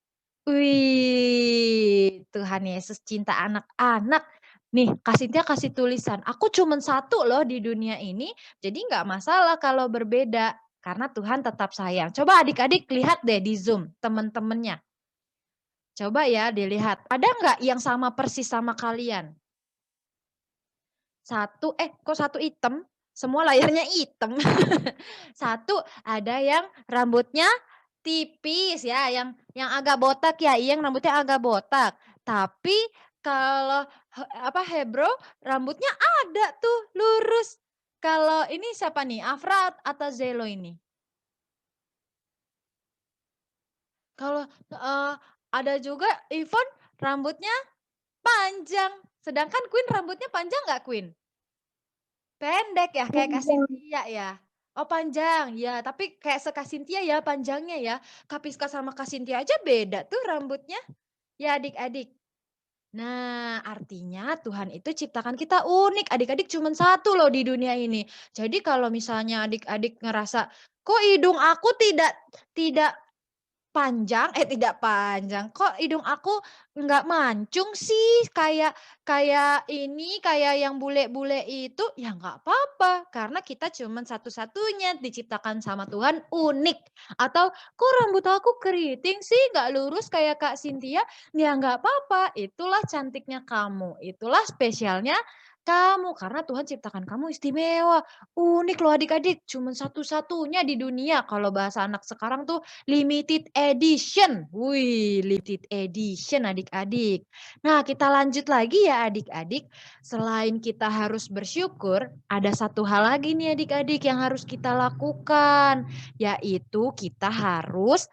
wih, Tuhan Yesus cinta anak-anak. Nih, kasih tulisan. Aku cuman satu loh di dunia ini, jadi nggak masalah kalau berbeda. Karena Tuhan tetap sayang. Coba adik-adik lihat deh di Zoom teman-temannya. Coba ya dilihat. Ada nggak yang sama persis sama kalian? Kok satu hitam? Semua layarnya hitam. Satu ada yang rambutnya tipis ya, yang agak botak ya, yang rambutnya agak botak. Tapi kalau Hebro rambutnya ada tuh lurus. Kalau ini siapa nih? Afra atau Zelo ini? Kalau ada juga Ivon rambutnya panjang. Sedangkan Queen rambutnya panjang nggak Queen? Pendek ya, kayak Kak Cynthia ya. Oh panjang, ya tapi kayak Kak Cynthia ya panjangnya ya. Kapiska sama Kak Cynthia aja beda tuh rambutnya. Ya adik-adik. Nah, artinya Tuhan itu ciptakan kita unik. Adik-adik cuma satu loh di dunia ini. Jadi kalau misalnya adik-adik ngerasa, kok hidung aku tidak panjang, tidak panjang. Kok hidung aku nggak mancung sih? Kayak yang bule-bule itu, ya nggak apa-apa. Karena kita cuma satu-satunya diciptakan sama Tuhan unik. Atau kok rambut aku keriting sih, nggak lurus kayak Kak Cynthia? Ya nggak apa-apa. Itulah cantiknya kamu. Itulah spesialnya kamu. Karena Tuhan ciptakan kamu istimewa. Unik loh adik-adik. Cuma satu-satunya di dunia. Kalau bahasa anak sekarang tuh limited edition. Wih, limited edition adik-adik. Nah, kita lanjut lagi ya adik-adik. Selain kita harus bersyukur, ada satu hal lagi nih adik-adik yang harus kita lakukan. Yaitu kita harus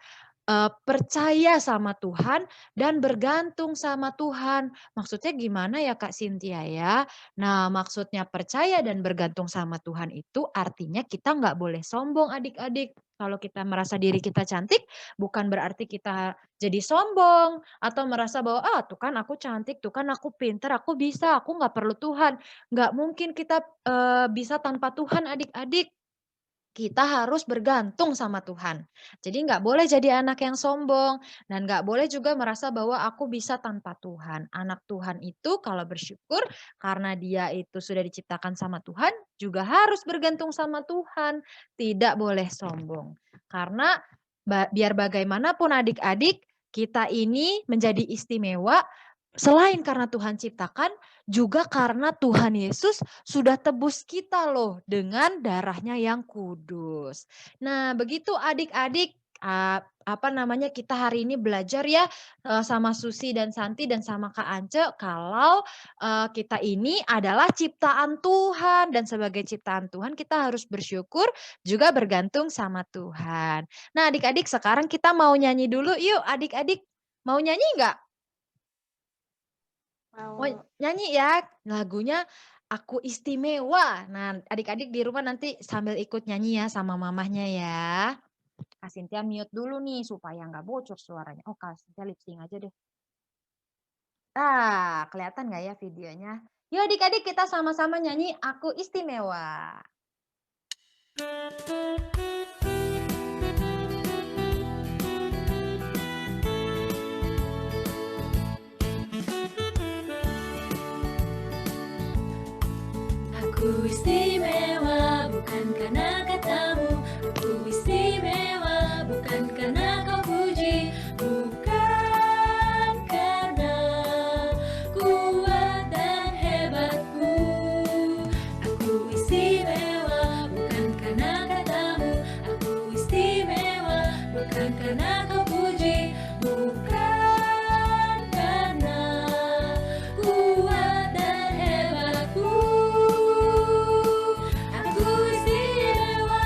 percaya sama Tuhan dan bergantung sama Tuhan. Maksudnya gimana ya Kak Cynthia ya? Nah, maksudnya percaya dan bergantung sama Tuhan itu artinya kita nggak boleh sombong adik-adik. Kalau kita merasa diri kita cantik, bukan berarti kita jadi sombong atau merasa bahwa tuh kan aku cantik, tuh kan aku pintar, aku bisa, aku nggak perlu Tuhan. Nggak mungkin kita bisa tanpa Tuhan adik-adik. Kita harus bergantung sama Tuhan. Jadi nggak boleh jadi anak yang sombong dan nggak boleh juga merasa bahwa aku bisa tanpa Tuhan. Anak Tuhan itu kalau bersyukur karena dia itu sudah diciptakan sama Tuhan juga harus bergantung sama Tuhan. Tidak boleh sombong. Karena biar bagaimanapun adik-adik kita ini menjadi istimewa selain karena Tuhan ciptakan, juga karena Tuhan Yesus sudah tebus kita loh dengan darahnya yang kudus. Nah, begitu adik-adik, kita hari ini belajar ya sama Susi dan Santi dan sama Kak Ance kalau kita ini adalah ciptaan Tuhan dan sebagai ciptaan Tuhan kita harus bersyukur juga bergantung sama Tuhan. Nah, adik-adik sekarang kita mau nyanyi dulu yuk adik-adik. Mau nyanyi nggak? Mau nyanyi ya lagunya Aku Istimewa. Nah adik-adik di rumah nanti sambil ikut nyanyi ya sama mamahnya ya. Kak Cynthia mute dulu nih supaya nggak bocor suaranya. Oh Kak Cynthia lip sync aja deh. Kelihatan nggak ya videonya? Yuk adik-adik kita sama-sama nyanyi Aku Istimewa. Aku istimewa bukan karena katamu, aku istimewa bukan karena kau puji, bukan karena kuat dan hebatku. Aku istimewa bukan karena katamu, aku istimewa bukan karena kau puji, bukan karena kuat dan hebatku. Aku istimewa.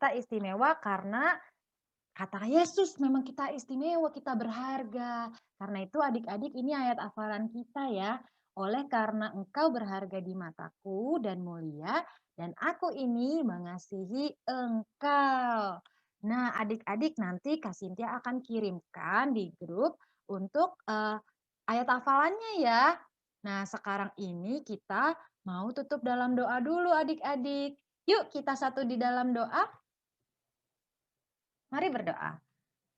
kita istimewa karena kata Yesus memang kita istimewa, kita berharga. Karena itu adik-adik ini ayat hafalan kita ya. Oleh karena engkau berharga di mataku dan mulia, dan aku ini mengasihi engkau. Nah adik-adik nanti Kak Cynthia akan kirimkan di grup untuk ayat hafalannya ya. Nah sekarang ini kita mau tutup dalam doa dulu adik-adik. Yuk kita satu di dalam doa. Mari berdoa.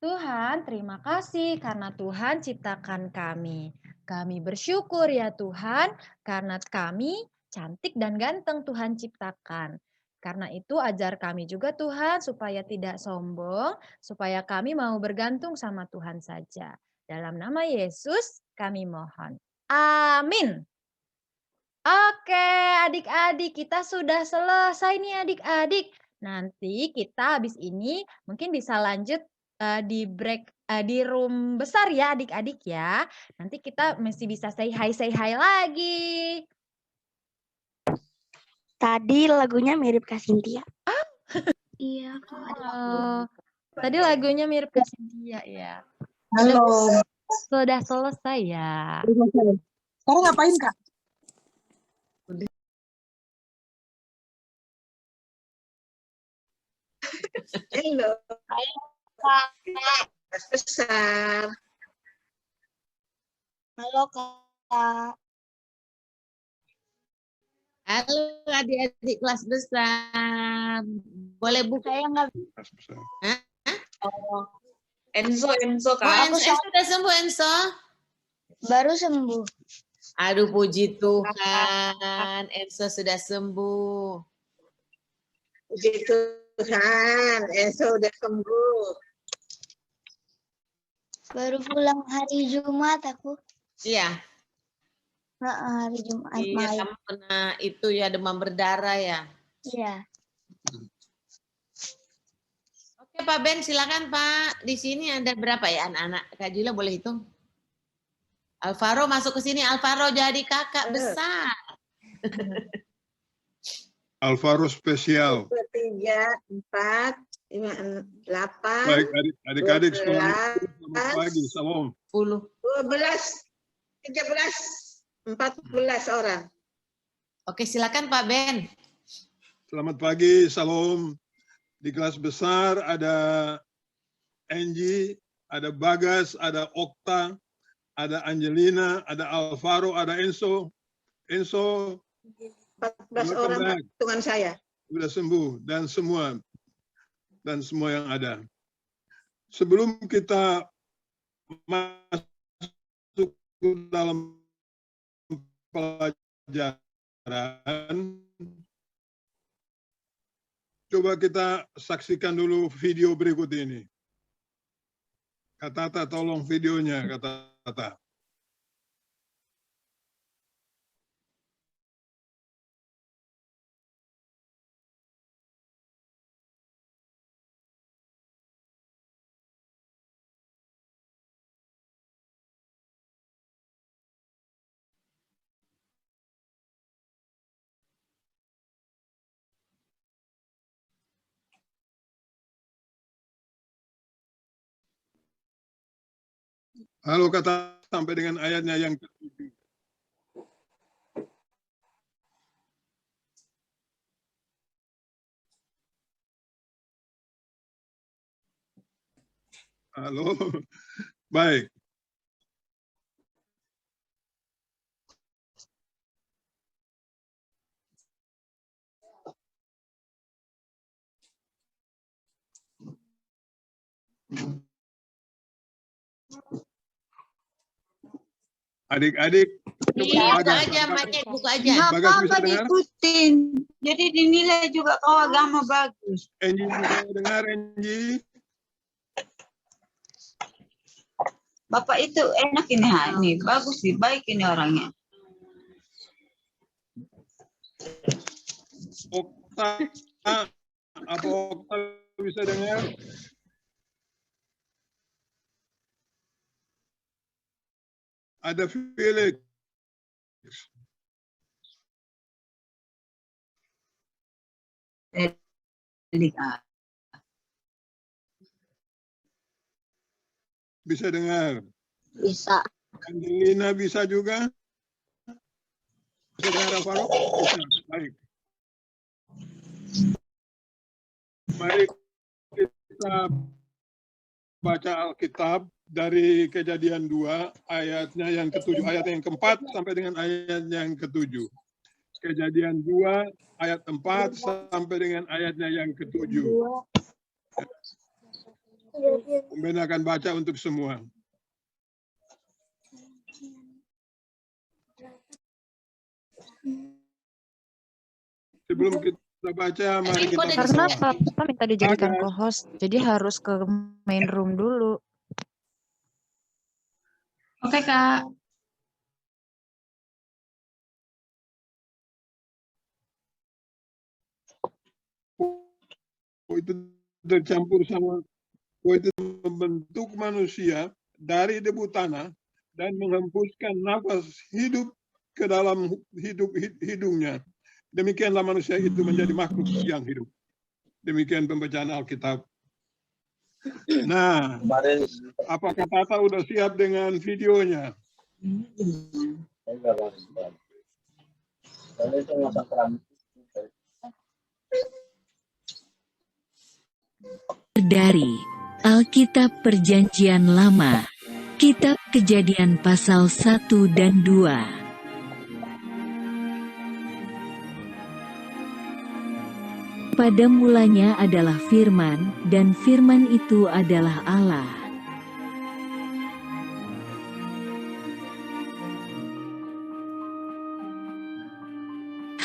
Tuhan, terima kasih karena Tuhan ciptakan kami. Kami bersyukur ya Tuhan, karena kami cantik dan ganteng Tuhan ciptakan. Karena itu ajar kami juga Tuhan supaya tidak sombong, supaya kami mau bergantung sama Tuhan saja. Dalam nama Yesus kami mohon. Amin. Oke adik-adik, kita sudah selesai nih adik-adik. Nanti kita habis ini mungkin bisa lanjut di break di room besar ya adik-adik ya. Nanti kita masih bisa say hi lagi. Tadi lagunya mirip Kak Cynthia. Iya, Tadi lagunya mirip Kak Cynthia ya. Halo. Sudah selesai ya. Sekarang ngapain Kak? Halo. Kelas besar. Halo Kak. Halo adik-adik kelas besar. Boleh buka Saya nggak. Kelas besar. Enzo Oh, Kak. Enzo sudah sembuh Enzo? Baru sembuh. Aduh puji Tuhan, Enzo sudah sembuh. Puji Tuhan, Enzo udah sembuh. Baru pulang hari Jumat aku. Iya. Hari Jumat Iya, malam. kamu kena itu ya demam berdarah ya. Iya. Oke Pak Ben, silakan Pak. Di sini ada berapa ya anak-anak? Kak Jula boleh hitung? Alvaro masuk ke sini. Alvaro jadi kakak besar. Alvaro spesial. 2, 3, 4, 5, 8. Baik adik-adik sekolah. Selamat pagi, salam. 10. 12, 13, 14 orang. Oke, silakan Pak Ben. Selamat pagi, salam. Di kelas besar ada Angie, ada Bagas, ada Okta, ada Angelina, ada Alvaro, ada Enzo. Enzo 14 orang hitungan saya. sudah sembuh dan semua yang ada. Sebelum kita masuk ke dalam pelajaran, coba kita saksikan dulu video berikut ini. Kak Tata, tolong videonya, Kak Tata. Halo kata sampai dengan ayatnya yang ke-7. Halo, baik. Adik-adik, Buka aja, Mak, buka aja. Bagas bisa dengar? Diikutin. Jadi dinilai juga kau agama bagus. Angie bisa dengar, Angie? Bapak itu enak ini, ini bagus sih, baik ini orangnya. Okta, apa Okta bisa dengar? Ada Felix. Felix, Bisa dengar? Bisa. Angelina bisa juga? Bisa dengar Alvaro? Bisa. Baik. Mari kita baca Alkitab dari Kejadian 2 ayatnya yang ke-7, ayat yang ke-4 sampai dengan ayat yang ke-7. Kejadian 2 ayat 4 sampai dengan ayatnya yang ke-7. Pembina akan baca untuk semua. Sebelum kita baca, mari kita Karena berdoa. Papa minta dijadikan co-host, jadi harus ke main room dulu. Oke, Kak. Itu tercampur sama itu membentuk manusia dari debu tanah dan menghembuskan nafas hidup ke dalam hidungnya. Demikianlah manusia itu menjadi makhluk yang hidup. Demikian pembacaan Alkitab. Nah, apakah Tata udah siap dengan videonya? Dari Alkitab Perjanjian Lama, Kitab Kejadian pasal 1 dan 2. Pada mulanya adalah Firman, dan Firman itu adalah Allah.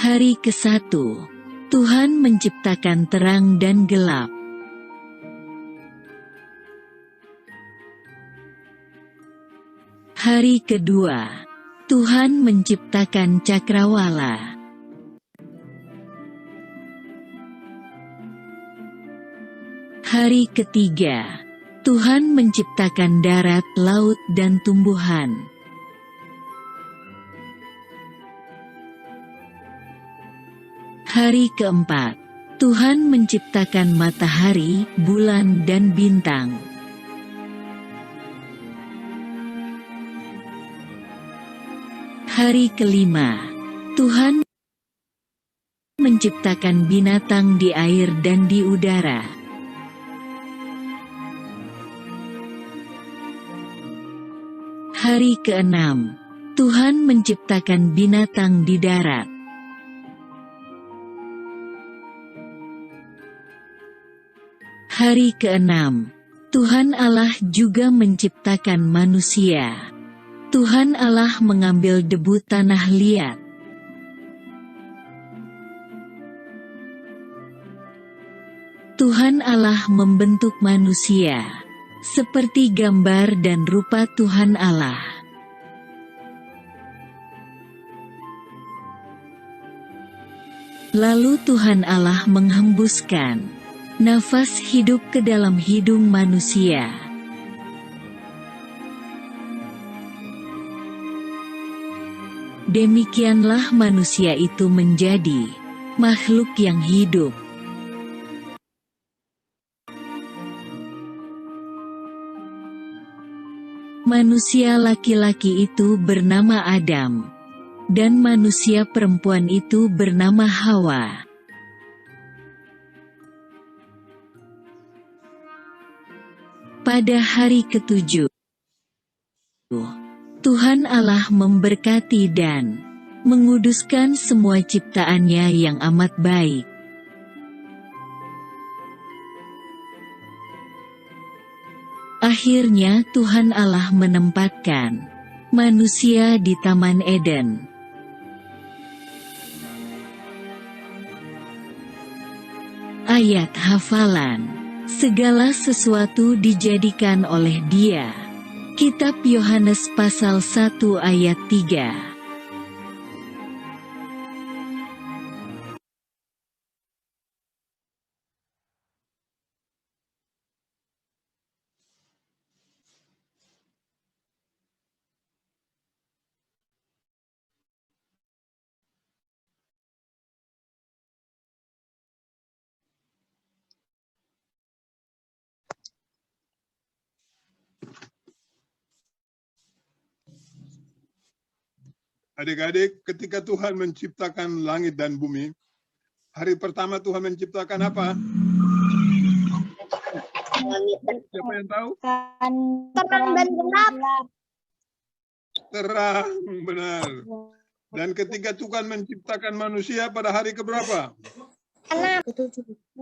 Hari ke-1, Tuhan menciptakan terang dan gelap. Hari kedua, Tuhan menciptakan cakrawala. Hari ketiga, Tuhan menciptakan darat, laut, dan tumbuhan. Hari keempat, Tuhan menciptakan matahari, bulan, dan bintang. Hari kelima, Tuhan menciptakan binatang di air dan di udara. Hari keenam, Tuhan menciptakan binatang di darat. Hari keenam, Tuhan Allah juga menciptakan manusia. Tuhan Allah mengambil debu tanah liat. Tuhan Allah membentuk manusia seperti gambar dan rupa Tuhan Allah. Lalu Tuhan Allah menghembuskan nafas hidup ke dalam hidung manusia. Demikianlah manusia itu menjadi makhluk yang hidup. Manusia laki-laki itu bernama Adam, dan manusia perempuan itu bernama Hawa. Pada hari ke-7, Tuhan Allah memberkati dan menguduskan semua ciptaannya yang amat baik. Akhirnya Tuhan Allah menempatkan manusia di Taman Eden. Ayat hafalan. Segala sesuatu dijadikan oleh Dia. Kitab Yohanes pasal 1 ayat 3. Adik-adik, ketika Tuhan menciptakan langit dan bumi, hari pertama Tuhan menciptakan apa? Siapa yang tahu? Terang dan gelap. Terang, benar. Dan ketika Tuhan menciptakan manusia pada hari keberapa?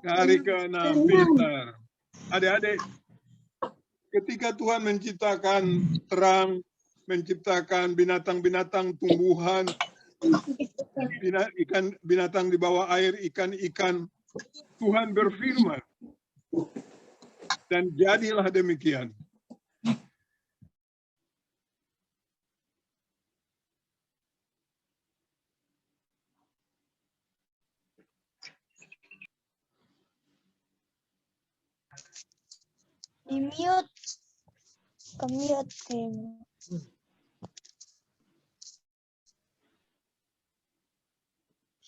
Hari ke-6, pintar. Adik-adik, ketika Tuhan menciptakan terang, menciptakan binatang-binatang, tumbuhan, ikan, binatang di bawah air, ikan-ikan, Tuhan berfirman. Dan jadilah demikian. Di mute. Ke-mute kayaknya.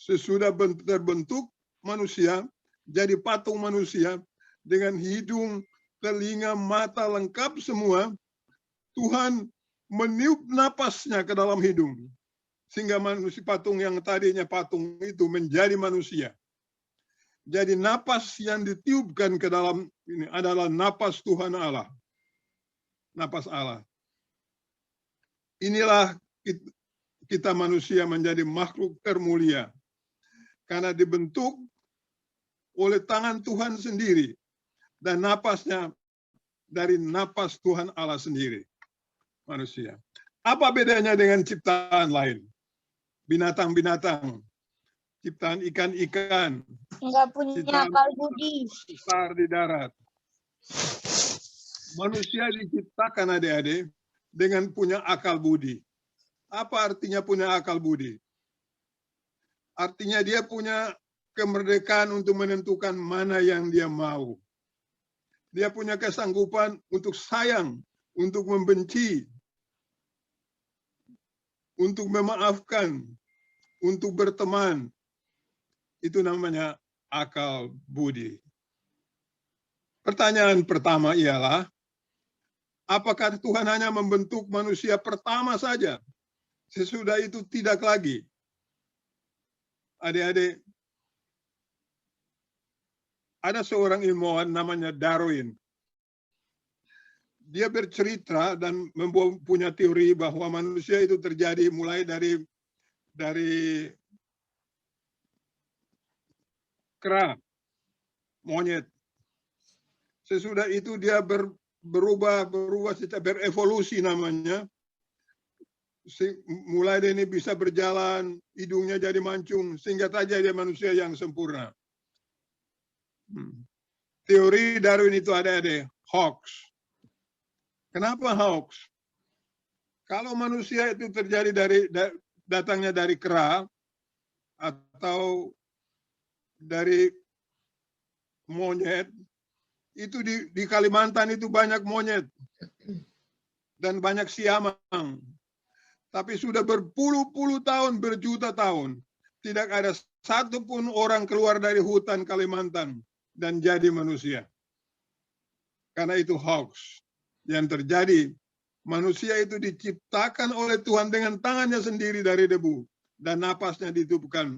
Sesudah terbentuk manusia, jadi patung manusia, dengan hidung, telinga, mata lengkap semua, Tuhan meniup napasnya ke dalam hidung. Sehingga manusia patung yang tadinya patung itu menjadi manusia. Jadi napas yang ditiupkan ke dalam ini adalah napas Tuhan Allah. Napas Allah. Inilah kita manusia menjadi makhluk termulia. Karena dibentuk oleh tangan Tuhan sendiri. Dan napasnya dari napas Tuhan Allah sendiri. Manusia. Apa bedanya dengan ciptaan lain? Binatang-binatang. Ciptaan ikan-ikan. Enggak punya akal budi. Besar di darat. Manusia diciptakan adik-adik dengan punya akal budi. Apa artinya punya akal budi? Artinya dia punya kemerdekaan untuk menentukan mana yang dia mau. Dia punya kesanggupan untuk sayang, untuk membenci, untuk memaafkan, untuk berteman. Itu namanya akal budi. Pertanyaan pertama ialah, apakah Tuhan hanya membentuk manusia pertama saja? Sesudah itu tidak lagi. Adik-adik, ada seorang ilmuwan namanya Darwin. Dia bercerita dan punya teori bahwa manusia itu terjadi mulai dari kera, monyet. Sesudah itu dia berubah secara berevolusi namanya. Mulai dari ini bisa berjalan, hidungnya jadi mancung, sehingga terjadi manusia yang sempurna. Teori Darwin itu ada hoax. Kenapa hoax? Kalau manusia itu terjadi datangnya dari kera atau dari monyet, itu di Kalimantan itu banyak monyet dan banyak siamang. Tapi sudah berpuluh-puluh tahun, berjuta tahun, tidak ada satupun orang keluar dari hutan Kalimantan dan jadi manusia. Karena itu hoax. Yang terjadi, manusia itu diciptakan oleh Tuhan dengan tangannya sendiri dari debu. Dan napasnya ditiupkan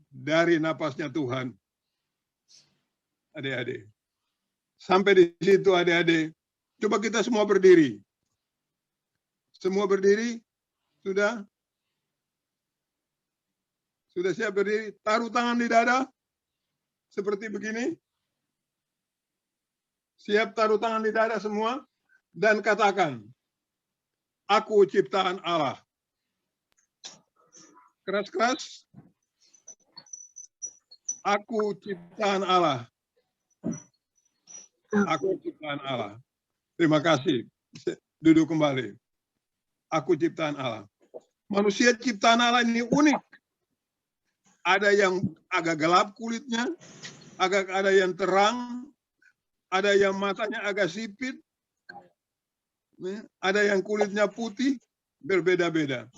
dari napasnya Tuhan. Adik-adik. Sampai di situ adik-adik. Coba kita semua berdiri. Semua berdiri? Sudah? Sudah siap berdiri? Taruh tangan di dada. Seperti begini. Siap taruh tangan di dada semua. Dan katakan, aku ciptaan Allah. Keras-keras. Aku ciptaan Allah. Aku ciptaan Allah. Terima kasih. Duduk kembali. Aku ciptaan Allah. Manusia ciptaan Allah ini unik. Ada yang agak gelap kulitnya, ada yang terang, ada yang matanya agak sipit, ada yang kulitnya putih, berbeda-beda.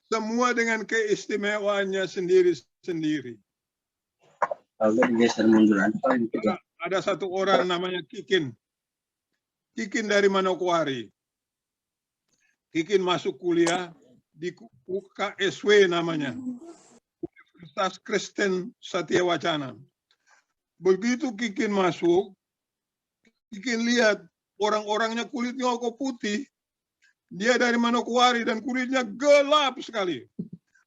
Semua dengan keistimewaannya sendiri-sendiri. Ada satu orang namanya Kikin. Kikin dari Manokwari. Kikin masuk kuliah di UKSW namanya, Universitas Kristen Satya Wacana. Begitu Kikin masuk, Kikin lihat orang-orangnya kulitnya kok putih. Dia dari Manokwari dan kulitnya gelap sekali.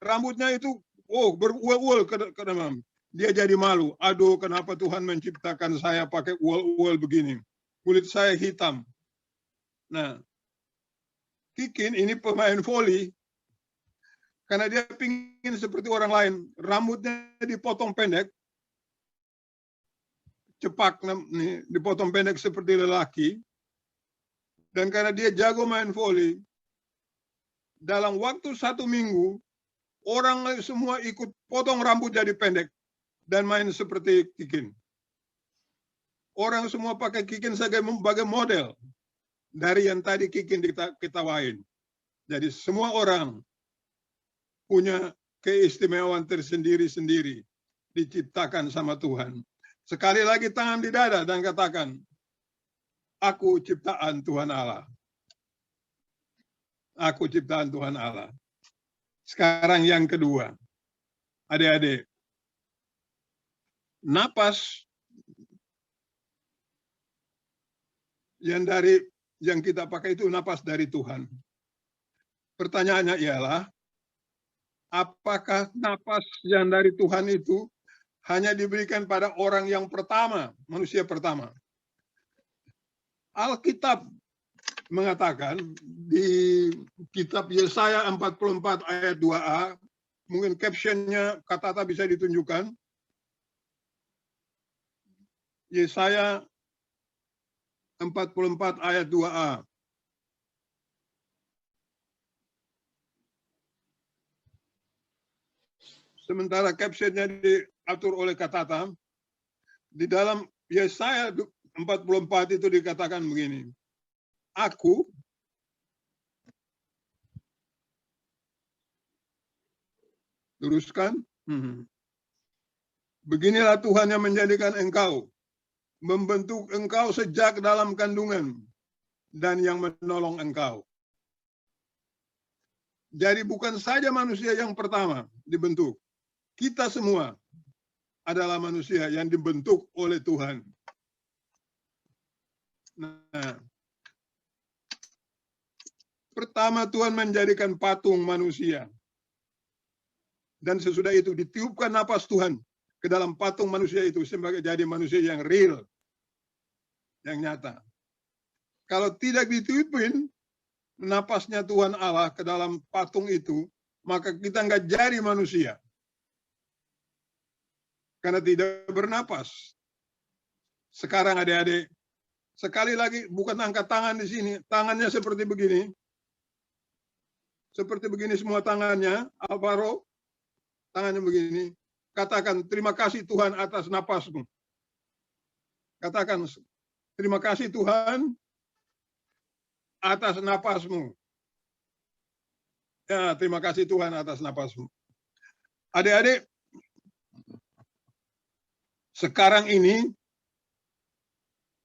Rambutnya itu beruol-uol ke dalam. Dia jadi malu. Aduh, kenapa Tuhan menciptakan saya pakai uol-uol begini? Kulit saya hitam. Nah, Kikin ini pemain voli. Karena dia pingin seperti orang lain. Rambutnya dipotong pendek. Cepak, dipotong pendek seperti lelaki. Dan karena dia jago main voli, dalam waktu 1 minggu, orang semua ikut potong rambut jadi pendek dan main seperti Kikin. Orang semua pakai Kikin sebagai model dari yang tadi Kikin diketawain. Jadi semua orang punya keistimewaan tersendiri-sendiri diciptakan sama Tuhan. Sekali lagi tangan di dada dan katakan, aku ciptaan Tuhan Allah. Aku ciptaan Tuhan Allah. Sekarang yang kedua. Adik-adik. Napas yang kita pakai itu napas dari Tuhan. Pertanyaannya ialah, apakah napas yang dari Tuhan itu hanya diberikan pada orang yang pertama, manusia pertama? Alkitab mengatakan di kitab Yesaya 44 ayat 2a, mungkin captionnya kata-kata bisa ditunjukkan. Yesaya 44 ayat 2a. Sementara captionnya diatur oleh kata-kata, di dalam Yesaya 44 itu dikatakan begini. Aku teruskan. Beginilah Tuhan yang menjadikan engkau, membentuk engkau sejak dalam kandungan, dan yang menolong engkau. Jadi bukan saja manusia yang pertama dibentuk. Kita semua adalah manusia yang dibentuk oleh Tuhan. Nah, pertama Tuhan menjadikan patung manusia. Dan sesudah itu ditiupkan napas Tuhan ke dalam patung manusia itu sebagai jadi manusia yang real, yang nyata. Kalau tidak ditiupin napasnya Tuhan Allah ke dalam patung itu, maka kita nggak jadi manusia. Karena tidak bernapas. Sekarang adik-adik, sekali lagi bukan angkat tangan di sini, tangannya seperti begini. Seperti begini semua tangannya, Alvaro, tangannya begini. Katakan, terima kasih Tuhan atas napasmu. Katakan, terima kasih Tuhan atas napasmu. Ya, terima kasih Tuhan atas napasmu. Adik-adik, sekarang ini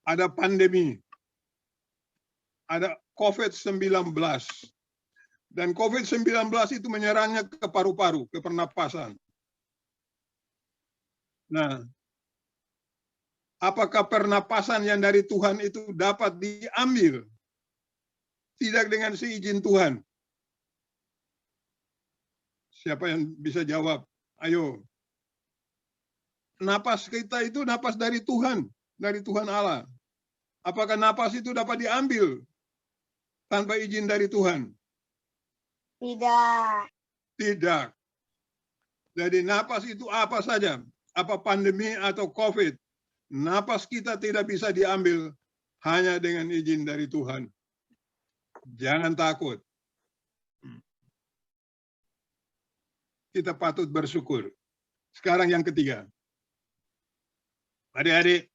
ada pandemi, ada COVID-19. Dan COVID-19 itu menyerangnya ke paru-paru, ke pernapasan. Nah, apakah pernapasan yang dari Tuhan itu dapat diambil? Tidak dengan seizin Tuhan. Siapa yang bisa jawab? Ayo. Napas kita itu napas dari Tuhan Allah. Apakah napas itu dapat diambil tanpa izin dari Tuhan? Tidak. Tidak. Jadi napas itu apa saja, apa pandemi atau COVID, napas kita tidak bisa diambil hanya dengan izin dari Tuhan. Jangan takut. Kita patut bersyukur. Sekarang yang ketiga. Adik-adik,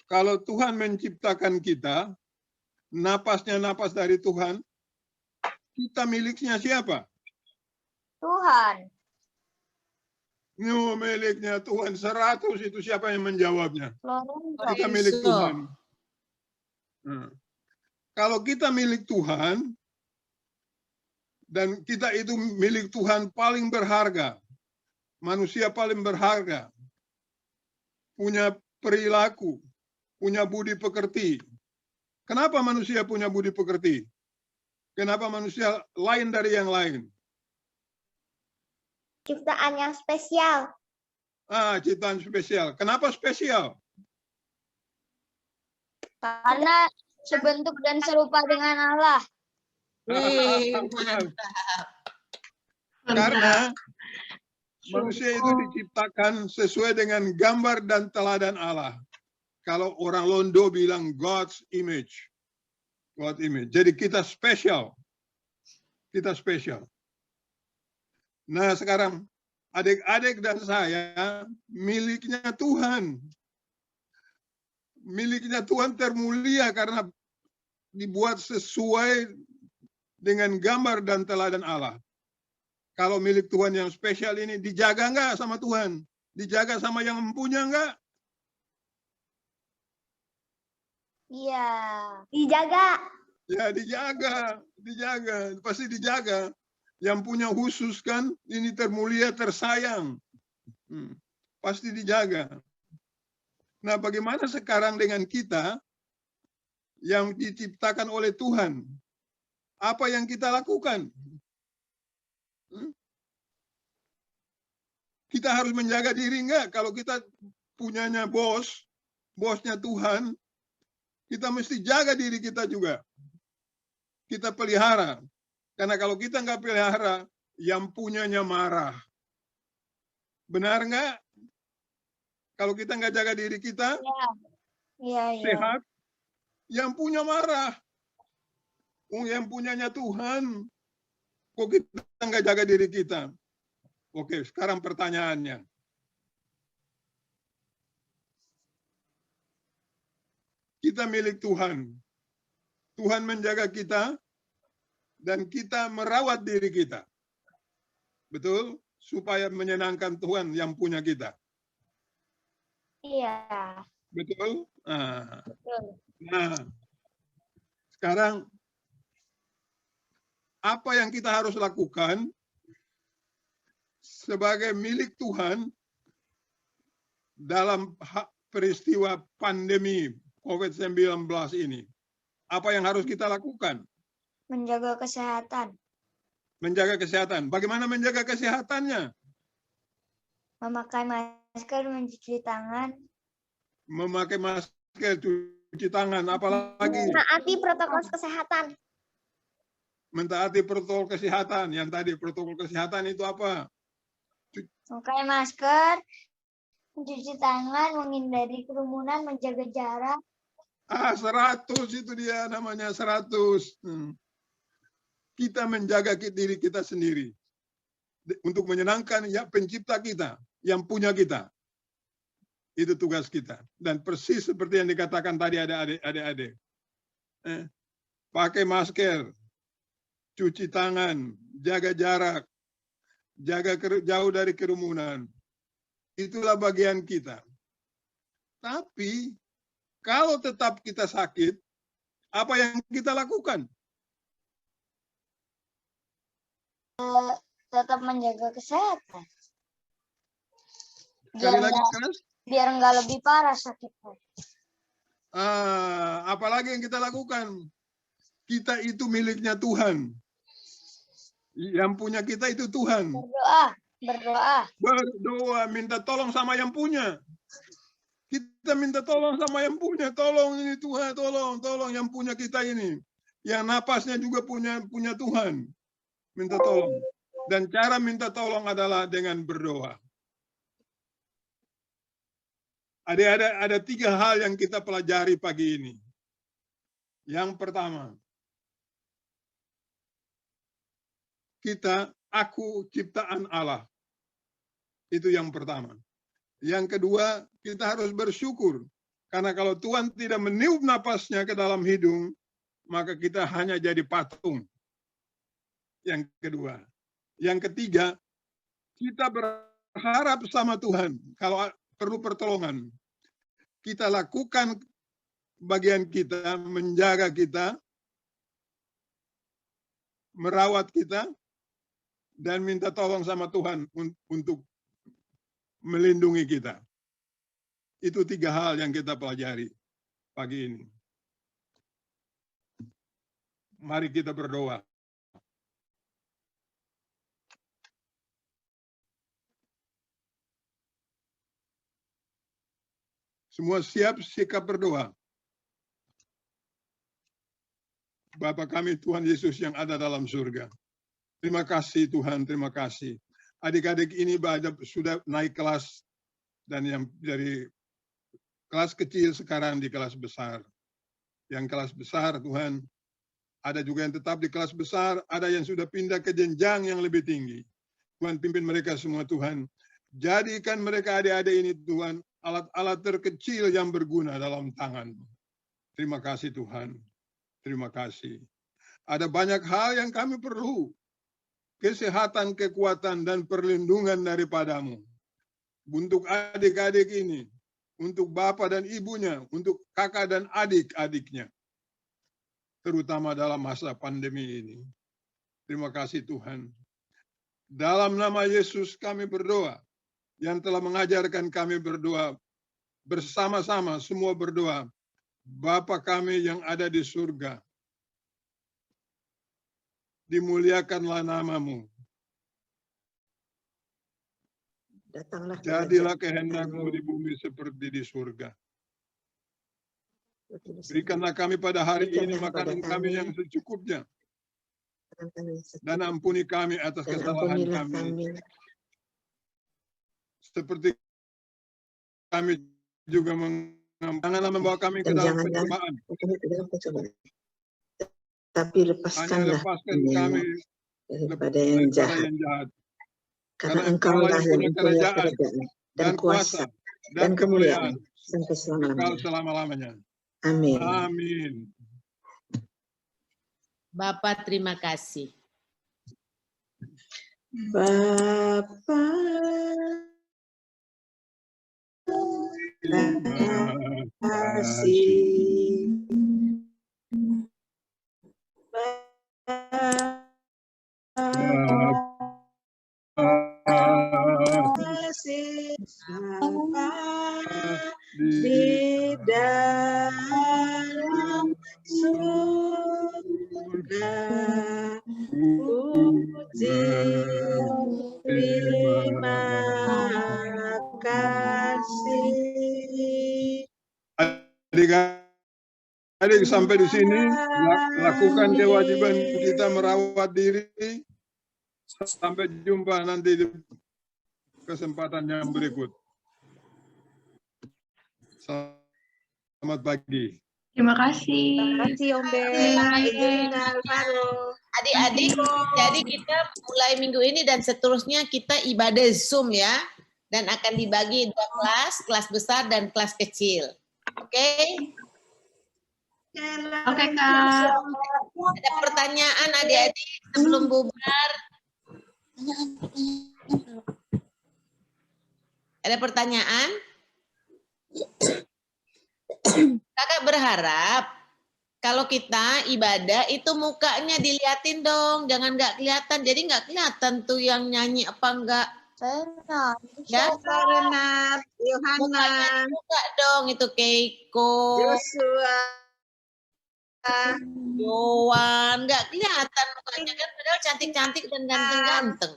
kalau Tuhan menciptakan kita, napasnya napas dari Tuhan, kita miliknya siapa? Tuhan. Miliknya Tuhan 100 itu siapa yang menjawabnya? Lorenzo. Kita milik Tuhan. Nah, kalau kita milik Tuhan, Dan kita itu milik Tuhan paling berharga. Manusia paling berharga. Punya perilaku, punya budi pekerti. Kenapa manusia punya budi pekerti? Kenapa manusia lain dari yang lain? Ciptaan yang spesial. Ciptaan spesial. Kenapa spesial? Karena sebentuk dan serupa dengan Allah. Karena manusia itu diciptakan sesuai dengan gambar dan teladan Allah. Kalau orang Londo bilang God's image. God's image. Jadi kita spesial. Kita spesial. Nah sekarang adik-adik dan saya miliknya Tuhan. Miliknya Tuhan termulia karena dibuat sesuai dengan gambar dan teladan Allah. Kalau milik Tuhan yang spesial ini dijaga nggak sama Tuhan? Dijaga sama yang mempunyai nggak? Iya. Dijaga. Ya dijaga, dijaga, pasti dijaga. Yang punya khusus kan, ini termulia, tersayang. Pasti dijaga. Nah bagaimana sekarang dengan kita yang diciptakan oleh Tuhan? Apa yang kita lakukan? Kita harus menjaga diri enggak? Kalau kita punyanya bosnya Tuhan, kita mesti jaga diri kita juga. Kita pelihara. Karena kalau kita nggak pelihara, yang punyanya marah. Benar nggak? Kalau kita nggak jaga diri kita, sehat, yang punya marah. Yang punyanya Tuhan, kok kita nggak jaga diri kita? Oke, sekarang pertanyaannya. Kita milik Tuhan. Tuhan menjaga kita, dan kita merawat diri kita. Betul? Supaya menyenangkan Tuhan yang punya kita. Iya. Betul? Betul. Nah, sekarang apa yang kita harus lakukan sebagai milik Tuhan dalam peristiwa pandemi COVID-19 ini? Apa yang harus kita lakukan? Menjaga kesehatan. Menjaga kesehatan. Bagaimana menjaga kesehatannya? Memakai masker, mencuci tangan. Memakai masker, cuci tangan, apalagi? Menaati protokol kesehatan. Mentaati protokol kesehatan. Yang tadi protokol kesehatan itu apa? Memakai masker, mencuci tangan, menghindari kerumunan, menjaga jarak. 100 itu dia namanya 100. Kita menjaga diri kita sendiri untuk menyenangkan ya pencipta kita, yang punya kita. Itu tugas kita. Dan persis seperti yang dikatakan tadi ada adik-adik. Pakai masker, cuci tangan, jaga jarak, jaga jauh dari kerumunan. Itulah bagian kita. Tapi kalau tetap kita sakit, apa yang kita lakukan? Tetap menjaga kesehatan. Biar nggak lebih parah sakitnya. Apalagi yang kita lakukan? Kita itu miliknya Tuhan. Yang punya kita itu Tuhan. Berdoa, minta tolong sama yang punya. Kita minta tolong sama yang punya. Tolong ini Tuhan, tolong yang punya kita ini. Yang napasnya juga punya Tuhan. Minta tolong. Dan cara minta tolong adalah dengan berdoa. Ada 3 hal yang kita pelajari pagi ini. Yang pertama, aku ciptaan Allah. Itu yang pertama. Yang kedua, kita harus bersyukur. Karena kalau Tuhan tidak meniup napasnya ke dalam hidung, maka kita hanya jadi patung. Yang kedua. Yang ketiga, kita berharap sama Tuhan. Kalau perlu pertolongan, kita lakukan bagian kita, menjaga kita, merawat kita, dan minta tolong sama Tuhan untuk melindungi kita. Itu 3 hal yang kita pelajari pagi ini. Mari kita berdoa. Semua siap sikap berdoa. Bapa kami Tuhan Yesus yang ada dalam surga. Terima kasih Tuhan, terima kasih. Adik-adik ini sudah naik kelas, dan yang dari kelas kecil sekarang di kelas besar. Yang kelas besar Tuhan, ada juga yang tetap di kelas besar, ada yang sudah pindah ke jenjang yang lebih tinggi. Tuhan pimpin mereka semua Tuhan. Jadikan mereka adik-adik ini Tuhan, alat-alat terkecil yang berguna dalam tangan. Terima kasih Tuhan. Terima kasih. Ada banyak hal yang kami perlu. Kesehatan, kekuatan, dan perlindungan daripadamu. Untuk adik-adik ini. Untuk bapak dan ibunya. Untuk kakak dan adik-adiknya. Terutama dalam masa pandemi ini. Terima kasih Tuhan. Dalam nama Yesus kami berdoa. Yang telah mengajarkan kami berdoa. Bersama-sama semua berdoa. Bapa kami yang ada di surga, dimuliakanlah namamu. Datanglah Jadilah kehendak-Mu di bumi seperti di surga. Berikanlah kami pada hari ini makanan kami yang secukupnya. Dan ampuni kami atas kesalahan kami. Seperti kami juga janganlah membawa kami ke dalam pencobaan. Tapi lepaskanlah kami daripada yang jahat. Karena Engkau-lah yang mempunyai kerajaan dan kuasa dan kemuliaan sampai selama-lamanya. Amin. Amin. Bapak terima kasih. Bapak terima kasih. Di dalam surga, puji terima kasih. Adik-adik sampai di sini, lakukan kewajiban kita merawat diri. Sampai jumpa nanti di kesempatan yang berikut. Selamat pagi. Terima kasih. Terima kasih Om Ben. Adik-adik, jadi kita mulai minggu ini dan seterusnya kita ibadah Zoom ya. Dan akan dibagi 2 kelas, kelas besar dan kelas kecil. Oke? Oke, Kak. Ada pertanyaan adik-adik sebelum bubar? Ada pertanyaan? Kakak berharap kalau kita ibadah itu mukanya diliatin dong, jangan nggak kelihatan. Jadi nggak kelihatan tuh yang nyanyi apa enggak. Ya, Renat, Yohana, buka dong itu Keiko, Joshua, Yowan, nggak kelihatan mukanya kan, padahal cantik-cantik dan ganteng-ganteng.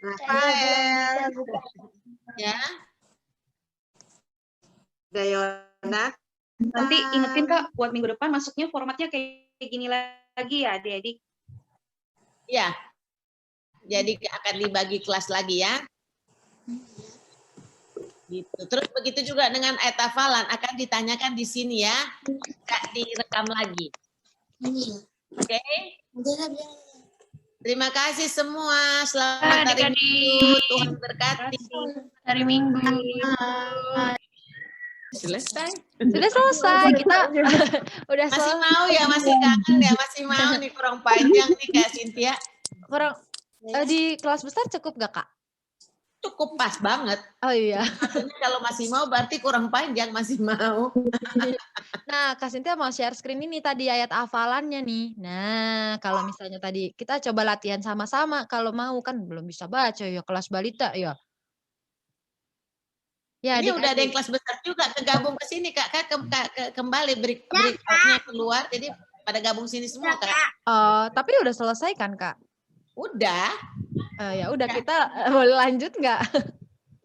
Rafael, Ya, Dayona. Nanti ingetin Kak, buat minggu depan masuknya formatnya kayak gini lagi ya, adik-adik. ya. Jadi akan dibagi kelas lagi ya. Gitu. Terus begitu juga dengan ayat hafalan akan ditanyakan di sini ya, nggak direkam lagi. Oke? Terima kasih semua. Selamat hari Minggu. Tuhan berkati. Hari Minggu. Selesai. Sudah selesai. Kita udah Masih mau ya, masih kangen ya, masih mau nih kurang panjang nih Kak Cynthia. kurang di kelas besar cukup gak Kak? Cukup pas banget. Oh iya. Maksudnya kalau masih mau berarti kurang panjang, masih mau. Nah, Kak Cynthia mau share screen ini tadi ayat hafalannya nih. Nah, kalau misalnya tadi kita coba latihan sama-sama kalau mau, kan belum bisa baca ya kelas balita ya. Ya, Ini udah ada yang adik-adik. kelas besar juga kegabung ke sini Kak. Kembali berikutnya keluar, jadi pada gabung sini semua Kak. Tapi udah selesai kan Kak? Udah. Ya udah, kita boleh lanjut nggak?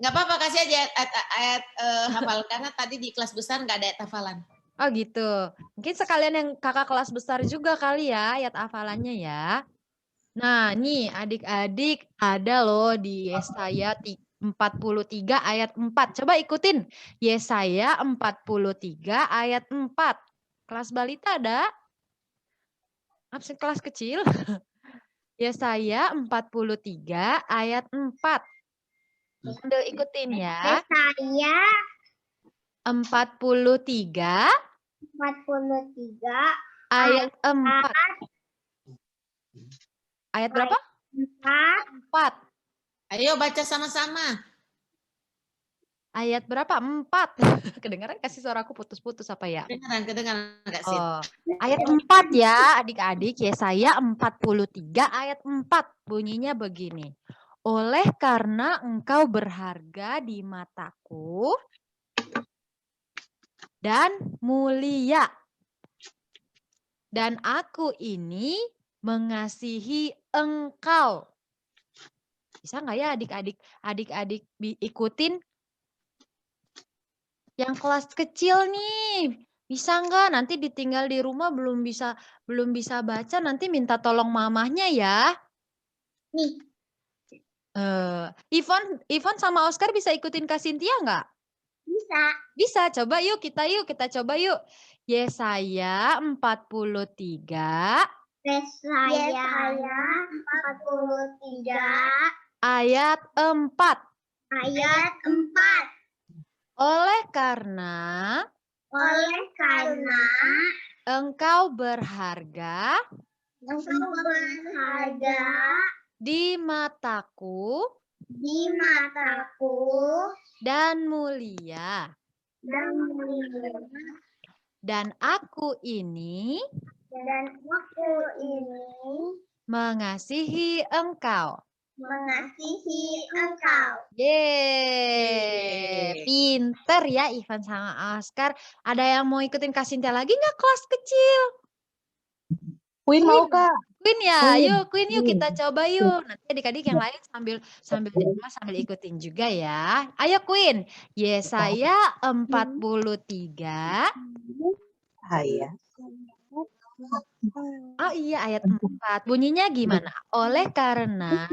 Nggak apa-apa, kasih aja ayat hafal, karena tadi di kelas besar nggak ada ayat hafalan. Oh gitu. Mungkin sekalian yang kakak kelas besar juga kali ya ayat hafalannya ya. Nah, nih adik-adik ada loh di Yesaya 43 ayat 4. Coba ikutin. Yesaya 43 ayat 4. Kelas balita ada? Absen kelas kecil? Yesaya 43 ayat 4. Sambil ikutin ya. Yesaya 43 ayat 4. Ayat berapa? 4. Ayo baca sama-sama. Ayat berapa? 4. Kedengaran kasih suaraku putus-putus apa ya? Kedengaran Kak Sin. Ayat 4 ya adik-adik. Yesaya 43 ayat 4. Bunyinya begini. Oleh karena engkau berharga di mataku dan mulia, dan aku ini mengasihi engkau. Bisa nggak ya adik-adik? Adik-adik ikutin yang kelas kecil nih. Bisa nggak? Nanti ditinggal di rumah belum bisa baca, nanti minta tolong mamahnya ya. Nih. Ivan sama Oscar bisa ikutin Kak Cynthia nggak? Bisa. Bisa, coba yuk, kita coba yuk. Yesaya 43. Yesaya 43 ayat 4. ayat 4. Oleh karena engkau berharga di mataku dan mulia, dan aku ini mengasihi engkau. Yeay, pinter ya Ivan sama Oscar. Ada yang mau ikutin Kak Cynthia lagi nggak kelas kecil? Queen mau Kak. Queen ya, yuk Queen yuk kita coba yuk. Nanti adik-adik yang lain sambil di rumah sambil ikutin juga ya. Ayo Queen, Yesaya 43. Ayat. Oh iya ayat 4. Bunyinya gimana? Oleh karena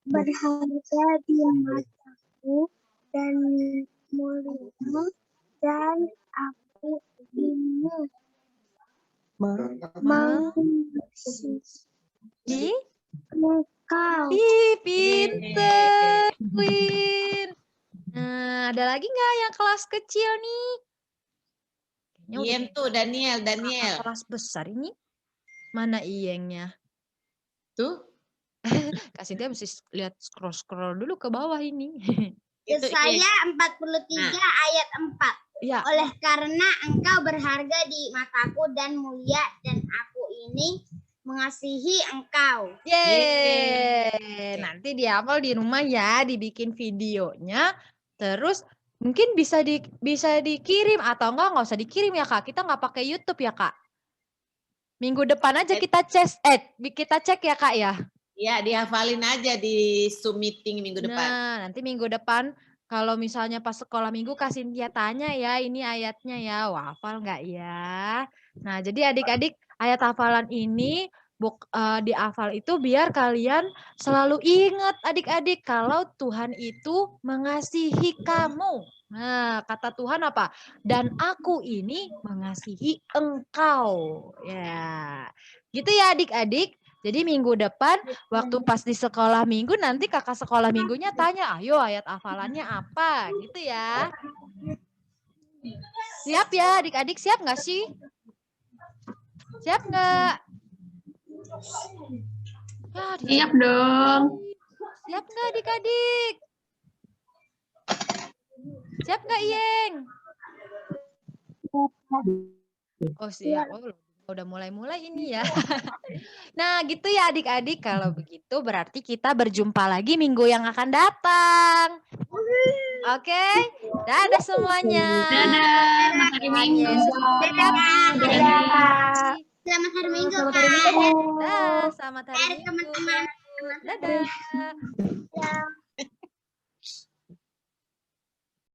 berharga di mataku dan mulia, dan aku ini mengasihi engkau. Ih, pinter Queen. Nah, ada lagi nggak yang kelas kecil nih? Iem tuh, Daniel. Kelas besar ini. Mana Iyengnya? Tuh. Kak Cynthia mesti lihat scroll dulu ke bawah ini. Yesaya 43 ayat 4. Ya. Oleh karena engkau berharga di mataku dan mulia, dan aku ini mengasihi engkau. Yeay. Nanti dihafal di rumah ya, dibikin videonya. Terus mungkin bisa dikirim atau nggak usah dikirim ya Kak. Kita nggak pakai YouTube ya Kak. Minggu depan aja kita cek ya Kak ya. Ya, dihafalin aja di Zoom meeting minggu depan. Nah, nanti minggu depan kalau misalnya pas sekolah minggu Kak Cynthia tanya ya, ini ayatnya ya, wah hafal nggak ya? Nah, jadi adik-adik ayat hafalan ini dihafal itu biar kalian selalu ingat adik-adik kalau Tuhan itu mengasihi kamu. Nah, kata Tuhan apa? Dan aku ini mengasihi engkau. Ya, gitu ya adik-adik. Jadi minggu depan waktu pas di sekolah minggu nanti kakak sekolah minggunya tanya, ayo ayat hafalannya apa? Gitu ya. Siap ya adik-adik, siap nggak sih? Siap nggak? Siap dong. Siap nggak adik-adik? Siap nggak Iyeng? Oh siap. Oh, udah mulai-mulai ini ya. Nah gitu ya adik-adik. Kalau begitu berarti kita berjumpa lagi minggu yang akan datang. Oke, dadah semuanya. Selamat hari Minggu. Selamat hari Minggu, Kak. Dah, selamat hari Minggu. Teman-teman. Dadah.